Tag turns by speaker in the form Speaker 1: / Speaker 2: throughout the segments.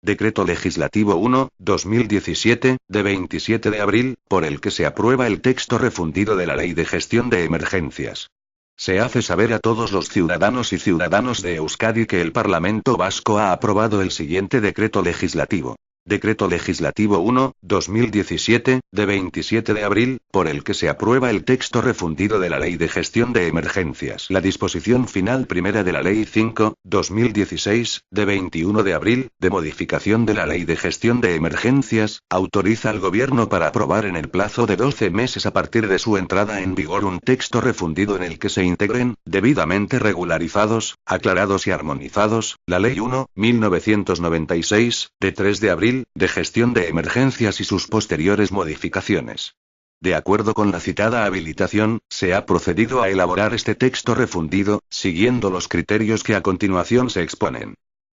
Speaker 1: Decreto Legislativo 1/2017, de 27 de abril, por el que se aprueba el texto refundido de la Ley de Gestión de Emergencias. Se hace saber a todos los ciudadanos y ciudadanas de Euskadi que el Parlamento Vasco ha aprobado el siguiente decreto legislativo. Decreto Legislativo 1/2017, de 27 de abril, por el que se aprueba el texto refundido de la Ley de Gestión de Emergencias. La disposición final primera de la Ley 5/2016, de 21 de abril, de modificación de la Ley de Gestión de Emergencias, autoriza al Gobierno para aprobar en el plazo de 12 meses a partir de su entrada en vigor un texto refundido en el que se integren, debidamente regularizados, aclarados y armonizados, la Ley 1/1996, de 3 de abril, de gestión de emergencias y sus posteriores modificaciones. De acuerdo con la citada habilitación, se ha procedido a elaborar este texto refundido, siguiendo los criterios que a continuación se exponen.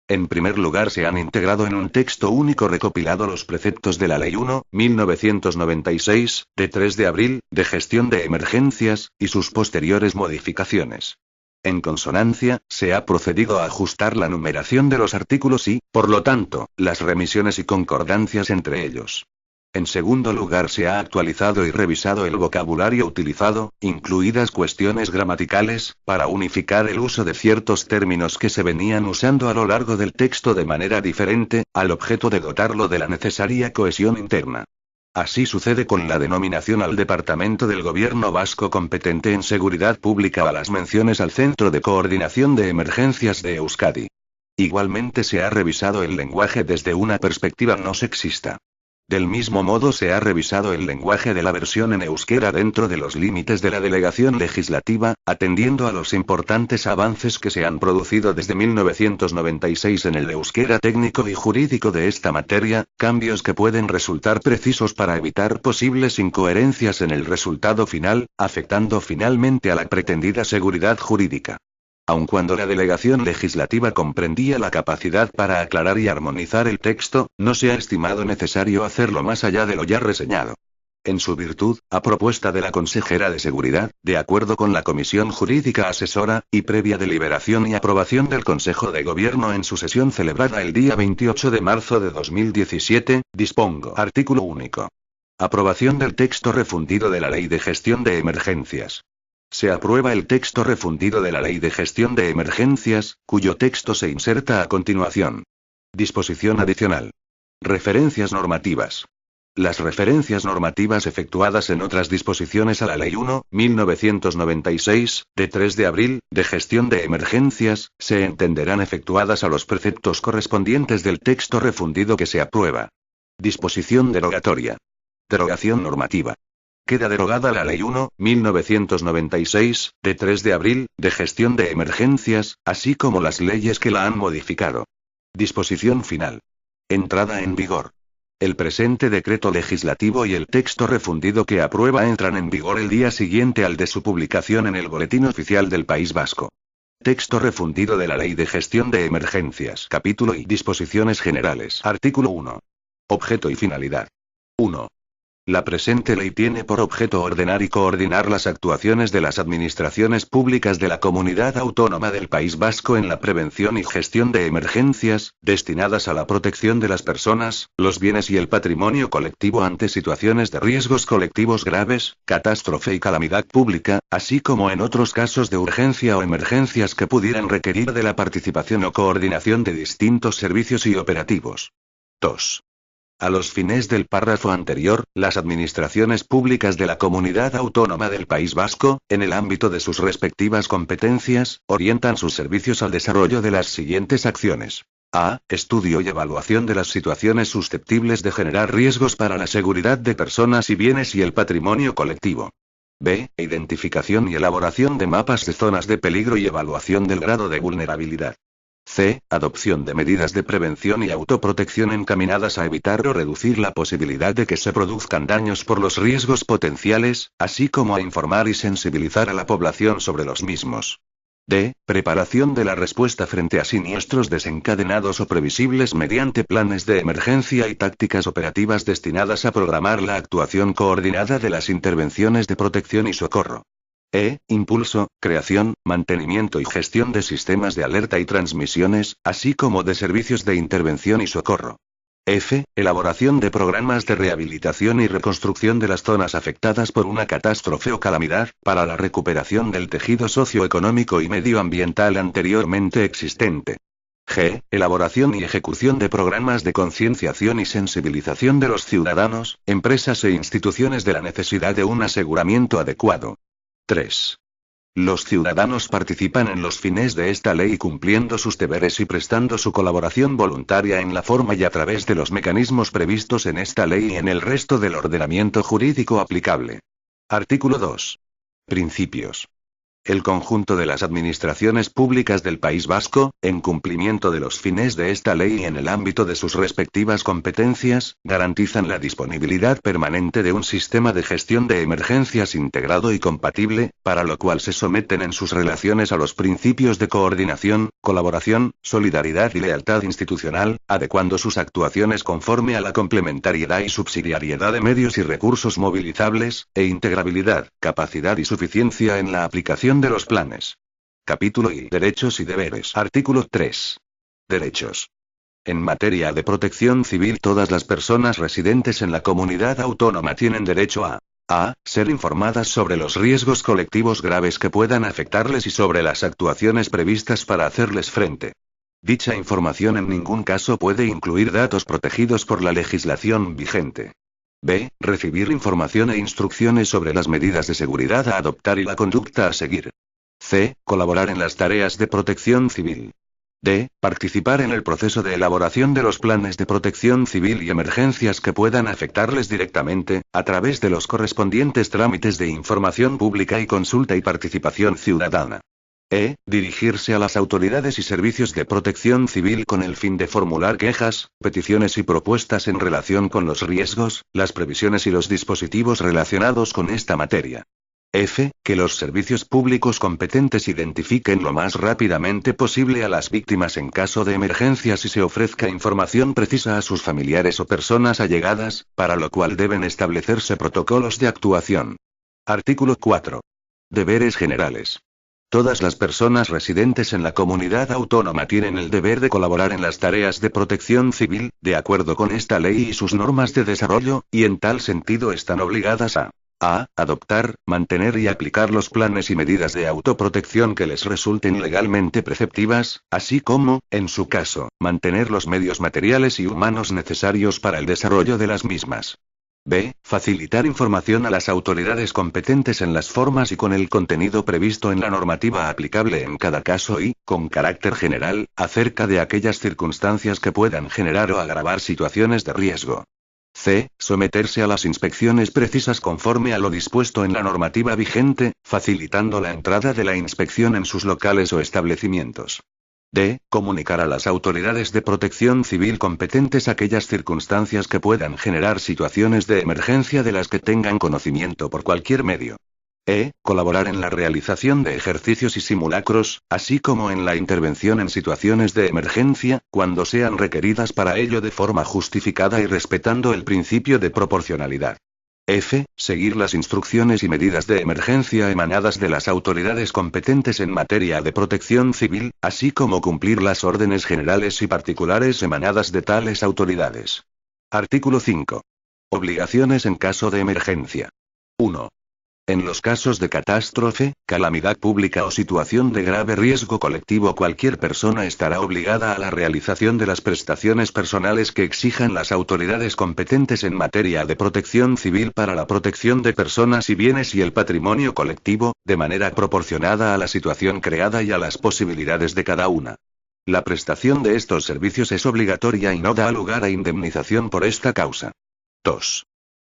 Speaker 1: En primer lugar, se han integrado en un texto único recopilado los preceptos de la Ley 1/1996, de 3 de abril, de gestión de emergencias, y sus posteriores modificaciones. En consonancia, se ha procedido a ajustar la numeración de los artículos y, por lo tanto, las remisiones y concordancias entre ellos. En segundo lugar, se ha actualizado y revisado el vocabulario utilizado, incluidas cuestiones gramaticales, para unificar el uso de ciertos términos que se venían usando a lo largo del texto de manera diferente, al objeto de dotarlo de la necesaria cohesión interna. Así sucede con la denominación al Departamento del Gobierno Vasco competente en seguridad pública o a las menciones al Centro de Coordinación de Emergencias de Euskadi. Igualmente se ha revisado el lenguaje desde una perspectiva no sexista. Del mismo modo se ha revisado el lenguaje de la versión en euskera dentro de los límites de la delegación legislativa, atendiendo a los importantes avances que se han producido desde 1996 en el euskera técnico y jurídico de esta materia, cambios que pueden resultar precisos para evitar posibles incoherencias en el resultado final, afectando finalmente a la pretendida seguridad jurídica. Aun cuando la delegación legislativa comprendía la capacidad para aclarar y armonizar el texto, no se ha estimado necesario hacerlo más allá de lo ya reseñado. En su virtud, a propuesta de la consejera de Seguridad, de acuerdo con la Comisión Jurídica Asesora, y previa deliberación y aprobación del Consejo de Gobierno en su sesión celebrada el día 28 de marzo de 2017, dispongo. Artículo único. Aprobación del texto refundido de la Ley de Gestión de Emergencias. Se aprueba el texto refundido de la Ley de Gestión de Emergencias, cuyo texto se inserta a continuación. Disposición adicional. Referencias normativas. Las referencias normativas efectuadas en otras disposiciones a la Ley 1/1996, de 3 de abril, de gestión de emergencias, se entenderán efectuadas a los preceptos correspondientes del texto refundido que se aprueba. Disposición derogatoria. Derogación normativa. Queda derogada la Ley 1/1996, de 3 de abril, de gestión de emergencias, así como las leyes que la han modificado. Disposición final. Entrada en vigor. El presente decreto legislativo y el texto refundido que aprueba entran en vigor el día siguiente al de su publicación en el Boletín Oficial del País Vasco. Texto refundido de la Ley de Gestión de Emergencias. Capítulo y disposiciones generales. Artículo 1. Objeto y finalidad. 1. La presente ley tiene por objeto ordenar y coordinar las actuaciones de las administraciones públicas de la Comunidad Autónoma del País Vasco en la prevención y gestión de emergencias, destinadas a la protección de las personas, los bienes y el patrimonio colectivo ante situaciones de riesgos colectivos graves, catástrofe y calamidad pública, así como en otros casos de urgencia o emergencias que pudieran requerir de la participación o coordinación de distintos servicios y operativos. 2. A los fines del párrafo anterior, las administraciones públicas de la Comunidad Autónoma del País Vasco, en el ámbito de sus respectivas competencias, orientan sus servicios al desarrollo de las siguientes acciones. A. Estudio y evaluación de las situaciones susceptibles de generar riesgos para la seguridad de personas y bienes y el patrimonio colectivo. B. Identificación y elaboración de mapas de zonas de peligro y evaluación del grado de vulnerabilidad. C. Adopción de medidas de prevención y autoprotección encaminadas a evitar o reducir la posibilidad de que se produzcan daños por los riesgos potenciales, así como a informar y sensibilizar a la población sobre los mismos. D. Preparación de la respuesta frente a siniestros desencadenados o previsibles mediante planes de emergencia y tácticas operativas destinadas a programar la actuación coordinada de las intervenciones de protección y socorro. Impulso, creación, mantenimiento y gestión de sistemas de alerta y transmisiones, así como de servicios de intervención y socorro. F. Elaboración de programas de rehabilitación y reconstrucción de las zonas afectadas por una catástrofe o calamidad, para la recuperación del tejido socioeconómico y medioambiental anteriormente existente. G. Elaboración y ejecución de programas de concienciación y sensibilización de los ciudadanos, empresas e instituciones de la necesidad de un aseguramiento adecuado. 3. Los ciudadanos participan en los fines de esta ley cumpliendo sus deberes y prestando su colaboración voluntaria en la forma y a través de los mecanismos previstos en esta ley y en el resto del ordenamiento jurídico aplicable. Artículo 2. Principios. El conjunto de las administraciones públicas del País Vasco, en cumplimiento de los fines de esta ley y en el ámbito de sus respectivas competencias, garantizan la disponibilidad permanente de un sistema de gestión de emergencias integrado y compatible, para lo cual se someten en sus relaciones a los principios de coordinación, colaboración, solidaridad y lealtad institucional, adecuando sus actuaciones conforme a la complementariedad y subsidiariedad de medios y recursos movilizables, e integrabilidad, capacidad y suficiencia en la aplicación de los planes. Capítulo I. Derechos y deberes. Artículo 3. Derechos. En materia de protección civil, todas las personas residentes en la comunidad autónoma tienen derecho a ser informadas sobre los riesgos colectivos graves que puedan afectarles y sobre las actuaciones previstas para hacerles frente. Dicha información en ningún caso puede incluir datos protegidos por la legislación vigente. B. Recibir información e instrucciones sobre las medidas de seguridad a adoptar y la conducta a seguir. C. Colaborar en las tareas de protección civil. D. Participar en el proceso de elaboración de los planes de protección civil y emergencias que puedan afectarles directamente, a través de los correspondientes trámites de información pública y consulta y participación ciudadana. Dirigirse a las autoridades y servicios de protección civil con el fin de formular quejas, peticiones y propuestas en relación con los riesgos, las previsiones y los dispositivos relacionados con esta materia. F. Que los servicios públicos competentes identifiquen lo más rápidamente posible a las víctimas en caso de emergencias y se ofrezca información precisa a sus familiares o personas allegadas, para lo cual deben establecerse protocolos de actuación. Artículo 4. Deberes generales. Todas las personas residentes en la comunidad autónoma tienen el deber de colaborar en las tareas de protección civil, de acuerdo con esta ley y sus normas de desarrollo, y en tal sentido están obligadas a adoptar, mantener y aplicar los planes y medidas de autoprotección que les resulten legalmente preceptivas, así como, en su caso, mantener los medios materiales y humanos necesarios para el desarrollo de las mismas. B. Facilitar información a las autoridades competentes en las formas y con el contenido previsto en la normativa aplicable en cada caso y, con carácter general, acerca de aquellas circunstancias que puedan generar o agravar situaciones de riesgo. C. Someterse a las inspecciones precisas conforme a lo dispuesto en la normativa vigente, facilitando la entrada de la inspección en sus locales o establecimientos. D. Comunicar a las autoridades de protección civil competentes aquellas circunstancias que puedan generar situaciones de emergencia de las que tengan conocimiento por cualquier medio. Colaborar en la realización de ejercicios y simulacros, así como en la intervención en situaciones de emergencia, cuando sean requeridas para ello de forma justificada y respetando el principio de proporcionalidad. F. Seguir las instrucciones y medidas de emergencia emanadas de las autoridades competentes en materia de protección civil, así como cumplir las órdenes generales y particulares emanadas de tales autoridades. Artículo 5. Obligaciones en caso de emergencia. 1. En los casos de catástrofe, calamidad pública o situación de grave riesgo colectivo, cualquier persona estará obligada a la realización de las prestaciones personales que exijan las autoridades competentes en materia de protección civil para la protección de personas y bienes y el patrimonio colectivo, de manera proporcionada a la situación creada y a las posibilidades de cada una. La prestación de estos servicios es obligatoria y no da lugar a indemnización por esta causa. 2.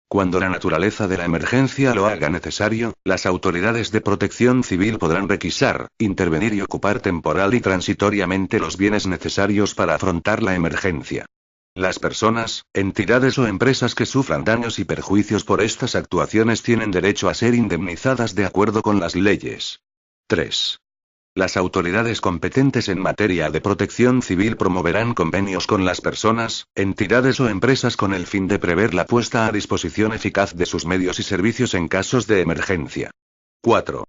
Speaker 1: Cuando la naturaleza de la emergencia lo haga necesario, las autoridades de protección civil podrán requisar, intervenir y ocupar temporal y transitoriamente los bienes necesarios para afrontar la emergencia. Las personas, entidades o empresas que sufran daños y perjuicios por estas actuaciones tienen derecho a ser indemnizadas de acuerdo con las leyes. 3. Las autoridades competentes en materia de protección civil promoverán convenios con las personas, entidades o empresas con el fin de prever la puesta a disposición eficaz de sus medios y servicios en casos de emergencia. 4.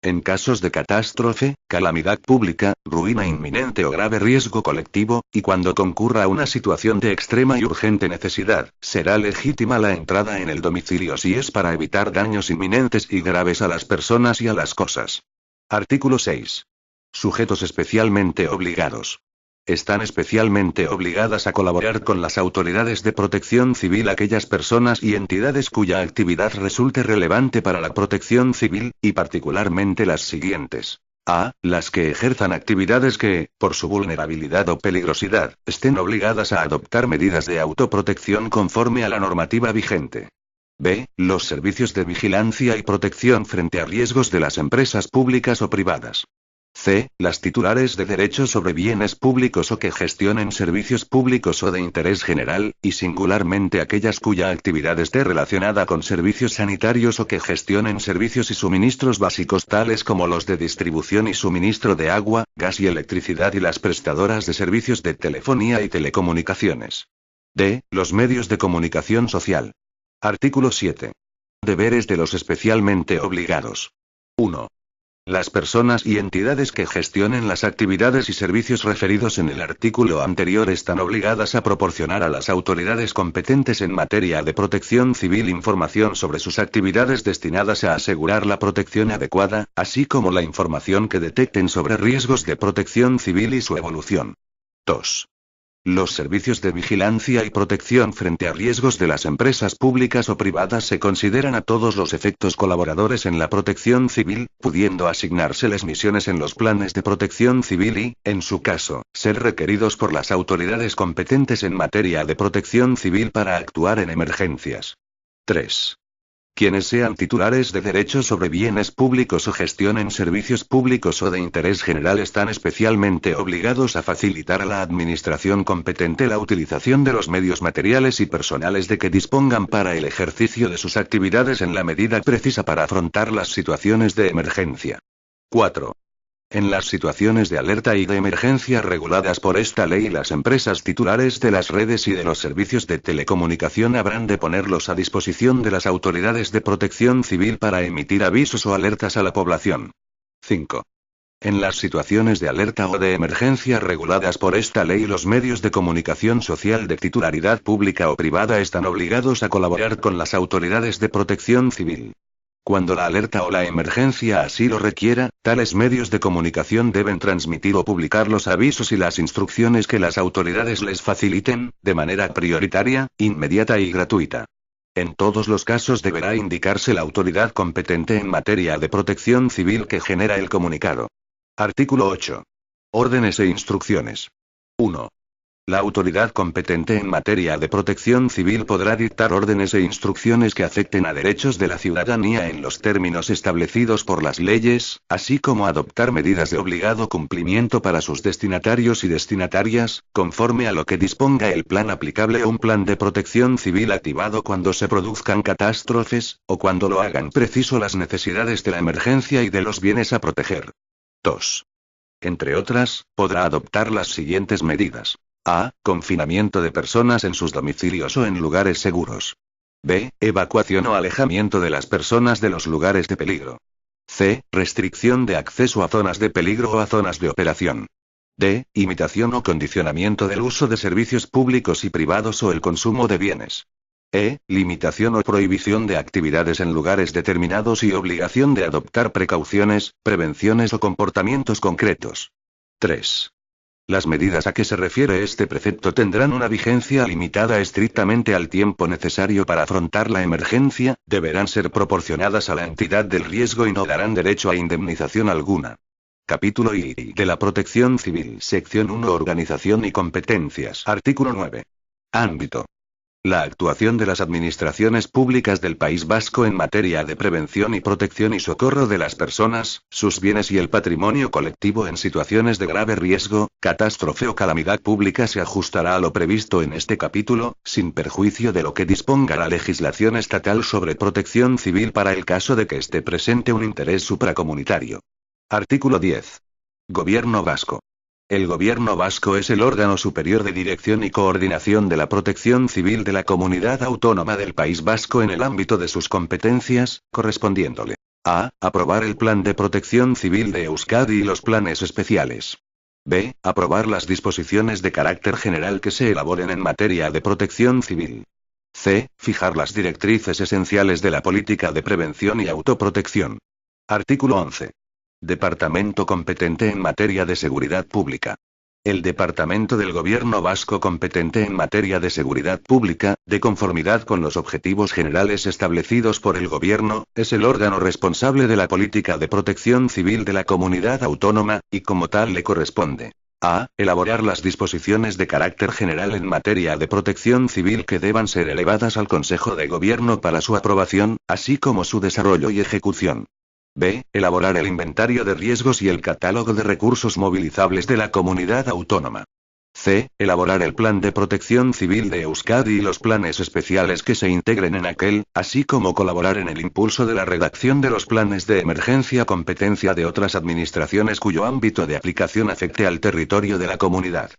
Speaker 1: En casos de catástrofe, calamidad pública, ruina inminente o grave riesgo colectivo, y cuando concurra una situación de extrema y urgente necesidad, será legítima la entrada en el domicilio si es para evitar daños inminentes y graves a las personas y a las cosas. Artículo 6. Sujetos especialmente obligados. Están especialmente obligadas a colaborar con las autoridades de protección civil aquellas personas y entidades cuya actividad resulte relevante para la protección civil, y particularmente las siguientes. A. Las que ejerzan actividades que, por su vulnerabilidad o peligrosidad, estén obligadas a adoptar medidas de autoprotección conforme a la normativa vigente. B. Los servicios de vigilancia y protección frente a riesgos de las empresas públicas o privadas. C. Las titulares de derechos sobre bienes públicos o que gestionen servicios públicos o de interés general, y singularmente aquellas cuya actividad esté relacionada con servicios sanitarios o que gestionen servicios y suministros básicos tales como los de distribución y suministro de agua, gas y electricidad y las prestadoras de servicios de telefonía y telecomunicaciones. D. Los medios de comunicación social. Artículo 7. Deberes de los especialmente obligados. 1. Las personas y entidades que gestionen las actividades y servicios referidos en el artículo anterior están obligadas a proporcionar a las autoridades competentes en materia de protección civil información sobre sus actividades destinadas a asegurar la protección adecuada, así como la información que detecten sobre riesgos de protección civil y su evolución. 2. Los servicios de vigilancia y protección frente a riesgos de las empresas públicas o privadas se consideran a todos los efectos colaboradores en la protección civil, pudiendo asignárseles misiones en los planes de protección civil y, en su caso, ser requeridos por las autoridades competentes en materia de protección civil para actuar en emergencias. 3. Quienes sean titulares de derechos sobre bienes públicos o gestionen servicios públicos o de interés general están especialmente obligados a facilitar a la administración competente la utilización de los medios materiales y personales de que dispongan para el ejercicio de sus actividades en la medida precisa para afrontar las situaciones de emergencia. 4. En las situaciones de alerta y de emergencia reguladas por esta ley, las empresas titulares de las redes y de los servicios de telecomunicación habrán de ponerlos a disposición de las autoridades de protección civil para emitir avisos o alertas a la población. 5. En las situaciones de alerta o de emergencia reguladas por esta ley, los medios de comunicación social de titularidad pública o privada están obligados a colaborar con las autoridades de protección civil. Cuando la alerta o la emergencia así lo requiera, tales medios de comunicación deben transmitir o publicar los avisos y las instrucciones que las autoridades les faciliten, de manera prioritaria, inmediata y gratuita. En todos los casos deberá indicarse la autoridad competente en materia de protección civil que genera el comunicado. Artículo 8. Órdenes e instrucciones. 1. La autoridad competente en materia de protección civil podrá dictar órdenes e instrucciones que afecten a derechos de la ciudadanía en los términos establecidos por las leyes, así como adoptar medidas de obligado cumplimiento para sus destinatarios y destinatarias, conforme a lo que disponga el plan aplicable o un plan de protección civil activado cuando se produzcan catástrofes, o cuando lo hagan preciso las necesidades de la emergencia y de los bienes a proteger. 2. Entre otras, podrá adoptar las siguientes medidas. A. Confinamiento de personas en sus domicilios o en lugares seguros. B. Evacuación o alejamiento de las personas de los lugares de peligro. C. Restricción de acceso a zonas de peligro o a zonas de operación. D. Imitación o condicionamiento del uso de servicios públicos y privados o el consumo de bienes. E. Limitación o prohibición de actividades en lugares determinados y obligación de adoptar precauciones, prevenciones o comportamientos concretos. 3. Las medidas a que se refiere este precepto tendrán una vigencia limitada estrictamente al tiempo necesario para afrontar la emergencia, deberán ser proporcionadas a la entidad del riesgo y no darán derecho a indemnización alguna. Capítulo I de la Protección Civil. Sección 1. Organización y competencias. Artículo 9. Ámbito. La actuación de las administraciones públicas del País Vasco en materia de prevención y protección y socorro de las personas, sus bienes y el patrimonio colectivo en situaciones de grave riesgo, catástrofe o calamidad pública se ajustará a lo previsto en este capítulo, sin perjuicio de lo que disponga la legislación estatal sobre protección civil para el caso de que esté presente un interés supracomunitario. Artículo 10. Gobierno vasco. El Gobierno vasco es el órgano superior de dirección y coordinación de la protección civil de la Comunidad Autónoma del País Vasco en el ámbito de sus competencias, correspondiéndole A. Aprobar el Plan de Protección Civil de Euskadi y los planes especiales. B. Aprobar las disposiciones de carácter general que se elaboren en materia de protección civil. C. Fijar las directrices esenciales de la política de prevención y autoprotección. Artículo 11. Departamento competente en materia de seguridad pública. El Departamento del Gobierno Vasco competente en materia de seguridad pública, de conformidad con los objetivos generales establecidos por el Gobierno, es el órgano responsable de la política de protección civil de la comunidad autónoma, y como tal le corresponde: a. Elaborar las disposiciones de carácter general en materia de protección civil que deban ser elevadas al Consejo de Gobierno para su aprobación, así como su desarrollo y ejecución. B. Elaborar el inventario de riesgos y el catálogo de recursos movilizables de la comunidad autónoma. C. Elaborar el Plan de Protección Civil de Euskadi y los planes especiales que se integren en aquel, así como colaborar en el impulso de la redacción de los planes de emergencia, competencia de otras administraciones cuyo ámbito de aplicación afecte al territorio de la comunidad.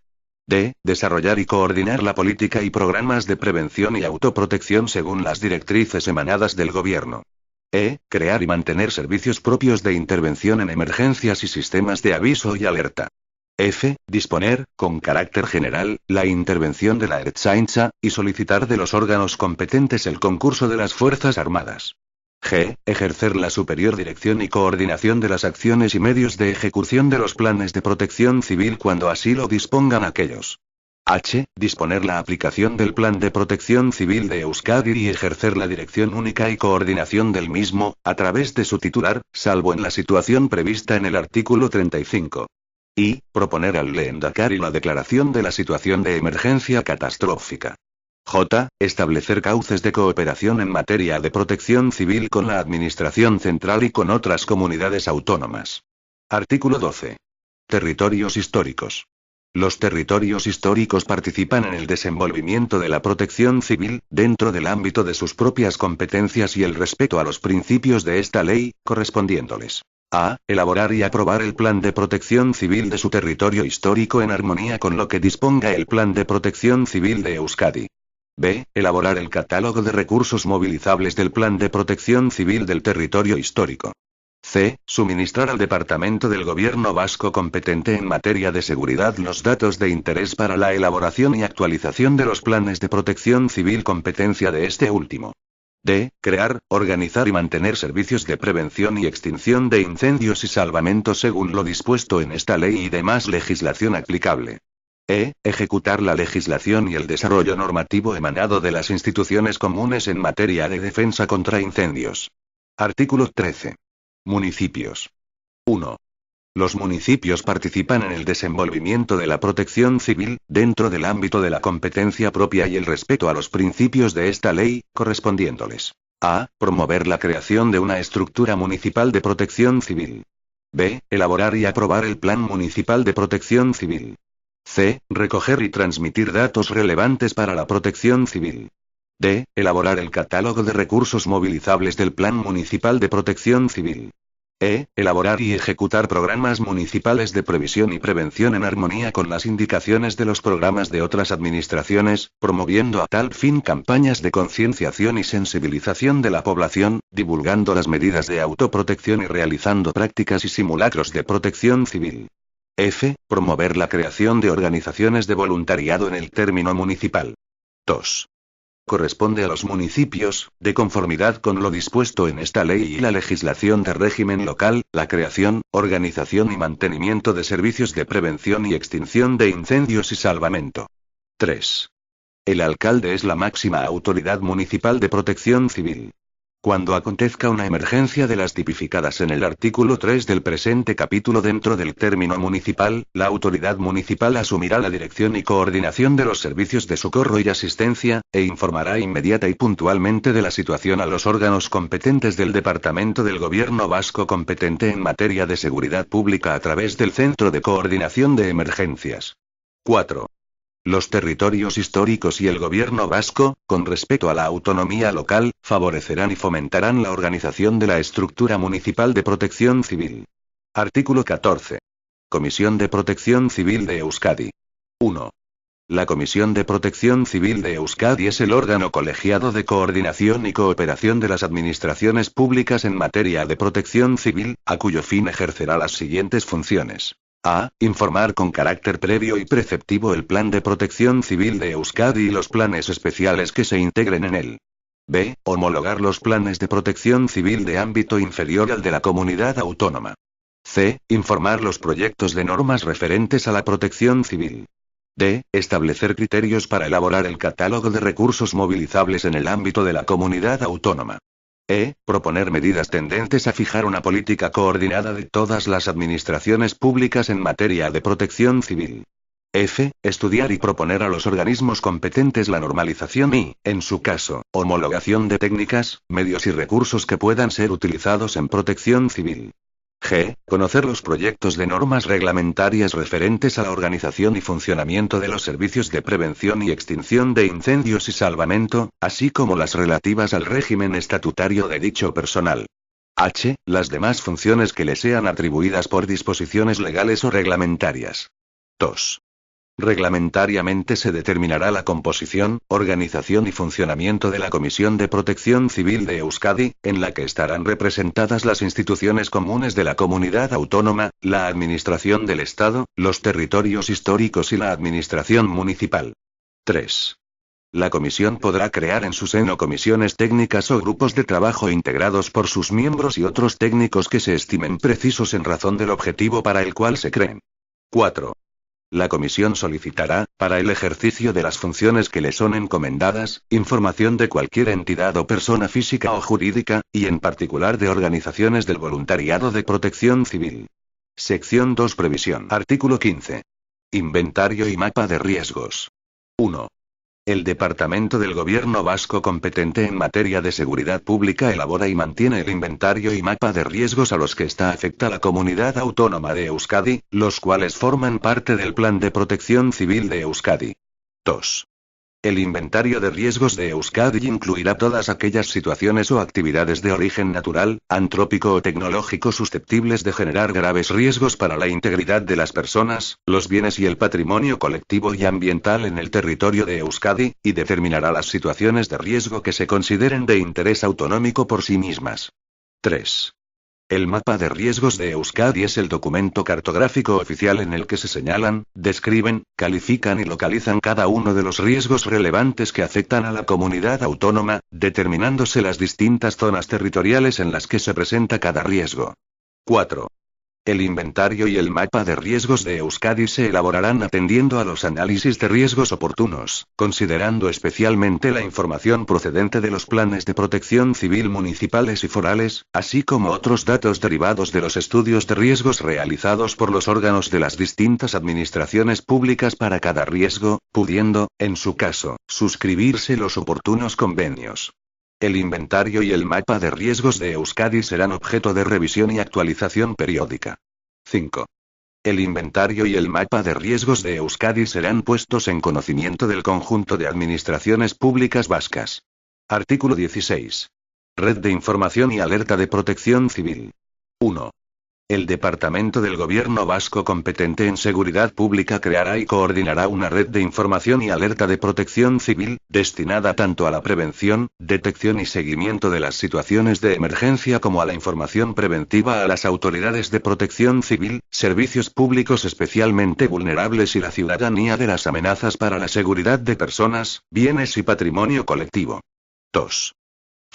Speaker 1: D. Desarrollar y coordinar la política y programas de prevención y autoprotección según las directrices emanadas del Gobierno. E. Crear y mantener servicios propios de intervención en emergencias y sistemas de aviso y alerta. F. Disponer, con carácter general, la intervención de la Ertzaintza, y solicitar de los órganos competentes el concurso de las Fuerzas Armadas. G. Ejercer la superior dirección y coordinación de las acciones y medios de ejecución de los planes de protección civil cuando así lo dispongan aquellos. H. Disponer la aplicación del Plan de Protección Civil de Euskadi y ejercer la dirección única y coordinación del mismo, a través de su titular, salvo en la situación prevista en el artículo 35. I. Proponer al Lehendakari la declaración de la situación de emergencia catastrófica. J. Establecer cauces de cooperación en materia de protección civil con la Administración Central y con otras comunidades autónomas. Artículo 12. Territorios históricos. Los territorios históricos participan en el desenvolvimiento de la protección civil, dentro del ámbito de sus propias competencias y el respeto a los principios de esta ley, correspondiéndoles: a. Elaborar y aprobar el plan de protección civil de su territorio histórico en armonía con lo que disponga el Plan de Protección Civil de Euskadi. B. Elaborar el catálogo de recursos movilizables del Plan de Protección Civil del territorio histórico. C. Suministrar al Departamento del Gobierno Vasco competente en materia de seguridad los datos de interés para la elaboración y actualización de los planes de protección civil, competencia de este último. D. Crear, organizar y mantener servicios de prevención y extinción de incendios y salvamento según lo dispuesto en esta ley y demás legislación aplicable. E. Ejecutar la legislación y el desarrollo normativo emanado de las instituciones comunes en materia de defensa contra incendios. Artículo 13. Municipios. 1. Los municipios participan en el desenvolvimiento de la protección civil, dentro del ámbito de la competencia propia y el respeto a los principios de esta ley, correspondiéndoles: a. Promover la creación de una estructura municipal de protección civil. B. Elaborar y aprobar el Plan Municipal de Protección Civil. C. Recoger y transmitir datos relevantes para la protección civil. D. Elaborar el catálogo de recursos movilizables del Plan Municipal de Protección Civil. E. Elaborar y ejecutar programas municipales de previsión y prevención en armonía con las indicaciones de los programas de otras administraciones, promoviendo a tal fin campañas de concienciación y sensibilización de la población, divulgando las medidas de autoprotección y realizando prácticas y simulacros de protección civil. F. Promover la creación de organizaciones de voluntariado en el término municipal. 2. Corresponde a los municipios, de conformidad con lo dispuesto en esta ley y la legislación de régimen local, la creación, organización y mantenimiento de servicios de prevención y extinción de incendios y salvamento. 3. El alcalde es la máxima autoridad municipal de protección civil. Cuando acontezca una emergencia de las tipificadas en el artículo 3 del presente capítulo dentro del término municipal, la autoridad municipal asumirá la dirección y coordinación de los servicios de socorro y asistencia, e informará inmediata y puntualmente de la situación a los órganos competentes del Departamento del Gobierno Vasco competente en materia de seguridad pública a través del Centro de Coordinación de Emergencias. 4. Los territorios históricos y el gobierno vasco, con respecto a la autonomía local, favorecerán y fomentarán la organización de la estructura municipal de protección civil. Artículo 14. Comisión de Protección Civil de Euskadi. 1. La Comisión de Protección Civil de Euskadi es el órgano colegiado de coordinación y cooperación de las administraciones públicas en materia de protección civil, a cuyo fin ejercerá las siguientes funciones. A. Informar con carácter previo y preceptivo el Plan de Protección Civil de Euskadi y los planes especiales que se integren en él. B. Homologar los planes de protección civil de ámbito inferior al de la comunidad autónoma. C. Informar los proyectos de normas referentes a la protección civil. D. Establecer criterios para elaborar el catálogo de recursos movilizables en el ámbito de la comunidad autónoma. E. Proponer medidas tendentes a fijar una política coordinada de todas las administraciones públicas en materia de protección civil. F. Estudiar y proponer a los organismos competentes la normalización y, en su caso, homologación de técnicas, medios y recursos que puedan ser utilizados en protección civil. G. Conocer los proyectos de normas reglamentarias referentes a la organización y funcionamiento de los servicios de prevención y extinción de incendios y salvamento, así como las relativas al régimen estatutario de dicho personal. H. Las demás funciones que le sean atribuidas por disposiciones legales o reglamentarias. 2. Reglamentariamente se determinará la composición, organización y funcionamiento de la Comisión de Protección Civil de Euskadi, en la que estarán representadas las instituciones comunes de la comunidad autónoma, la administración del Estado, los territorios históricos y la administración municipal. 3. La comisión podrá crear en su seno comisiones técnicas o grupos de trabajo integrados por sus miembros y otros técnicos que se estimen precisos en razón del objetivo para el cual se creen. 4. La comisión solicitará, para el ejercicio de las funciones que le son encomendadas, información de cualquier entidad o persona física o jurídica, y en particular de organizaciones del voluntariado de protección civil. Sección 2. Previsión. Artículo 15. Inventario y mapa de riesgos. 1. El Departamento del Gobierno Vasco competente en materia de seguridad pública elabora y mantiene el inventario y mapa de riesgos a los que está afecta la comunidad autónoma de Euskadi, los cuales forman parte del Plan de Protección Civil de Euskadi. 2. El inventario de riesgos de Euskadi incluirá todas aquellas situaciones o actividades de origen natural, antrópico o tecnológico susceptibles de generar graves riesgos para la integridad de las personas, los bienes y el patrimonio colectivo y ambiental en el territorio de Euskadi, y determinará las situaciones de riesgo que se consideren de interés autonómico por sí mismas. 3. El mapa de riesgos de Euskadi es el documento cartográfico oficial en el que se señalan, describen, califican y localizan cada uno de los riesgos relevantes que afectan a la comunidad autónoma, determinándose las distintas zonas territoriales en las que se presenta cada riesgo. 4. El inventario y el mapa de riesgos de Euskadi se elaborarán atendiendo a los análisis de riesgos oportunos, considerando especialmente la información procedente de los planes de protección civil municipales y forales, así como otros datos derivados de los estudios de riesgos realizados por los órganos de las distintas administraciones públicas para cada riesgo, pudiendo, en su caso, suscribirse los oportunos convenios. El inventario y el mapa de riesgos de Euskadi serán objeto de revisión y actualización periódica. 5. El inventario y el mapa de riesgos de Euskadi serán puestos en conocimiento del conjunto de administraciones públicas vascas. Artículo 16. Red de información y alerta de protección civil. 1. El Departamento del Gobierno Vasco competente en seguridad pública creará y coordinará una red de información y alerta de protección civil, destinada tanto a la prevención, detección y seguimiento de las situaciones de emergencia como a la información preventiva a las autoridades de protección civil, servicios públicos especialmente vulnerables y la ciudadanía de las amenazas para la seguridad de personas, bienes y patrimonio colectivo. 2.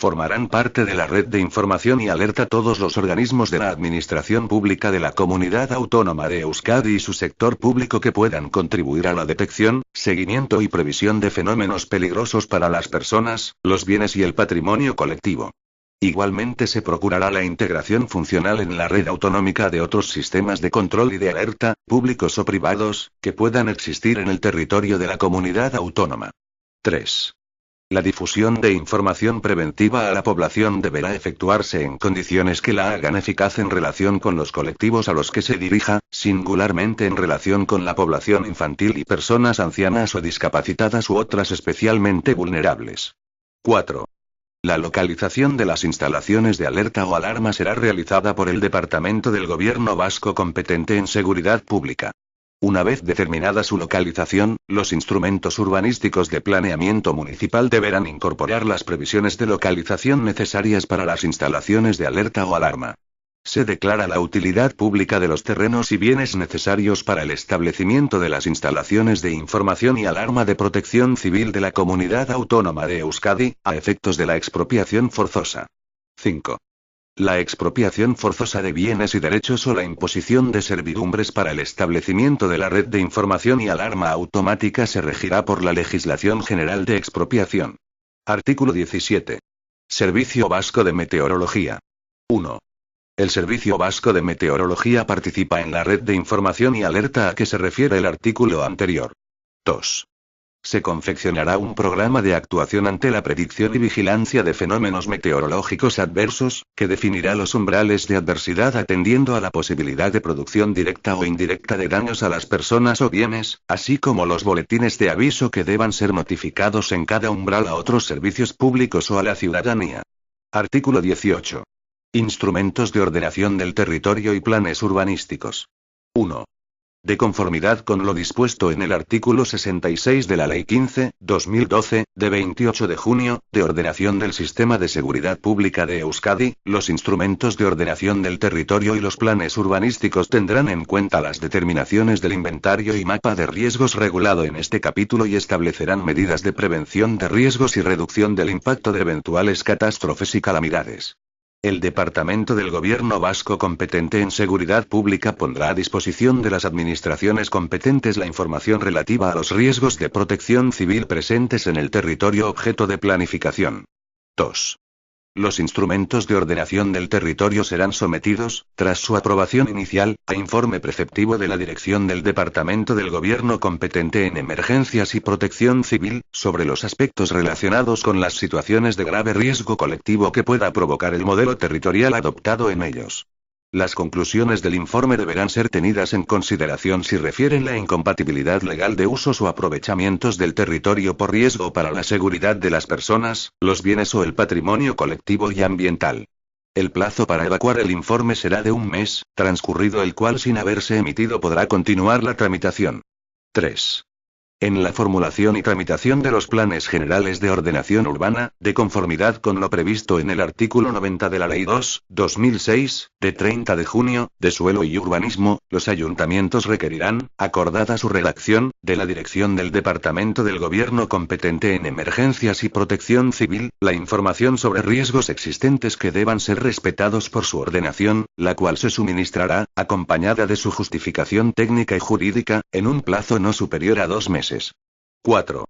Speaker 1: Formarán parte de la red de información y alerta todos los organismos de la administración pública de la comunidad autónoma de Euskadi y su sector público que puedan contribuir a la detección, seguimiento y previsión de fenómenos peligrosos para las personas, los bienes y el patrimonio colectivo. Igualmente se procurará la integración funcional en la red autonómica de otros sistemas de control y de alerta, públicos o privados, que puedan existir en el territorio de la comunidad autónoma. 3. La difusión de información preventiva a la población deberá efectuarse en condiciones que la hagan eficaz en relación con los colectivos a los que se dirija, singularmente en relación con la población infantil y personas ancianas o discapacitadas u otras especialmente vulnerables. 4. La localización de las instalaciones de alerta o alarma será realizada por el Departamento del Gobierno Vasco competente en seguridad pública. Una vez determinada su localización, los instrumentos urbanísticos de planeamiento municipal deberán incorporar las previsiones de localización necesarias para las instalaciones de alerta o alarma. Se declara la utilidad pública de los terrenos y bienes necesarios para el establecimiento de las instalaciones de información y alarma de protección civil de la Comunidad Autónoma de Euskadi, a efectos de la expropiación forzosa. 5. La expropiación forzosa de bienes y derechos o la imposición de servidumbres para el establecimiento de la red de información y alarma automática se regirá por la Legislación General de Expropiación. Artículo 17. Servicio Vasco de Meteorología. 1. El Servicio Vasco de Meteorología participa en la red de información y alerta a que se refiere el artículo anterior. 2. Se confeccionará un programa de actuación ante la predicción y vigilancia de fenómenos meteorológicos adversos, que definirá los umbrales de adversidad atendiendo a la posibilidad de producción directa o indirecta de daños a las personas o bienes, así como los boletines de aviso que deban ser notificados en cada umbral a otros servicios públicos o a la ciudadanía. Artículo 18. Instrumentos de ordenación del territorio y planes urbanísticos. 1. De conformidad con lo dispuesto en el artículo 66 de la Ley 15/2012, de 28 de junio, de ordenación del Sistema de Seguridad Pública de Euskadi, los instrumentos de ordenación del territorio y los planes urbanísticos tendrán en cuenta las determinaciones del inventario y mapa de riesgos regulado en este capítulo y establecerán medidas de prevención de riesgos y reducción del impacto de eventuales catástrofes y calamidades. El Departamento del Gobierno vasco competente en seguridad pública pondrá a disposición de las administraciones competentes la información relativa a los riesgos de protección civil presentes en el territorio objeto de planificación. 2. Los instrumentos de ordenación del territorio serán sometidos, tras su aprobación inicial, a informe preceptivo de la Dirección del Departamento del Gobierno competente en emergencias y protección civil, sobre los aspectos relacionados con las situaciones de grave riesgo colectivo que pueda provocar el modelo territorial adoptado en ellos. Las conclusiones del informe deberán ser tenidas en consideración si refieren la incompatibilidad legal de usos o aprovechamientos del territorio por riesgo para la seguridad de las personas, los bienes o el patrimonio colectivo y ambiental. El plazo para evacuar el informe será de un mes, transcurrido el cual sin haberse emitido podrá continuar la tramitación. 3. En la formulación y tramitación de los planes generales de ordenación urbana, de conformidad con lo previsto en el artículo 90 de la Ley 2/2006, de 30 de junio, de suelo y urbanismo, los ayuntamientos requerirán, acordada su redacción, de la Dirección del Departamento del Gobierno competente en emergencias y protección civil, la información sobre riesgos existentes que deban ser respetados por su ordenación, la cual se suministrará, acompañada de su justificación técnica y jurídica, en un plazo no superior a 2 meses. 4.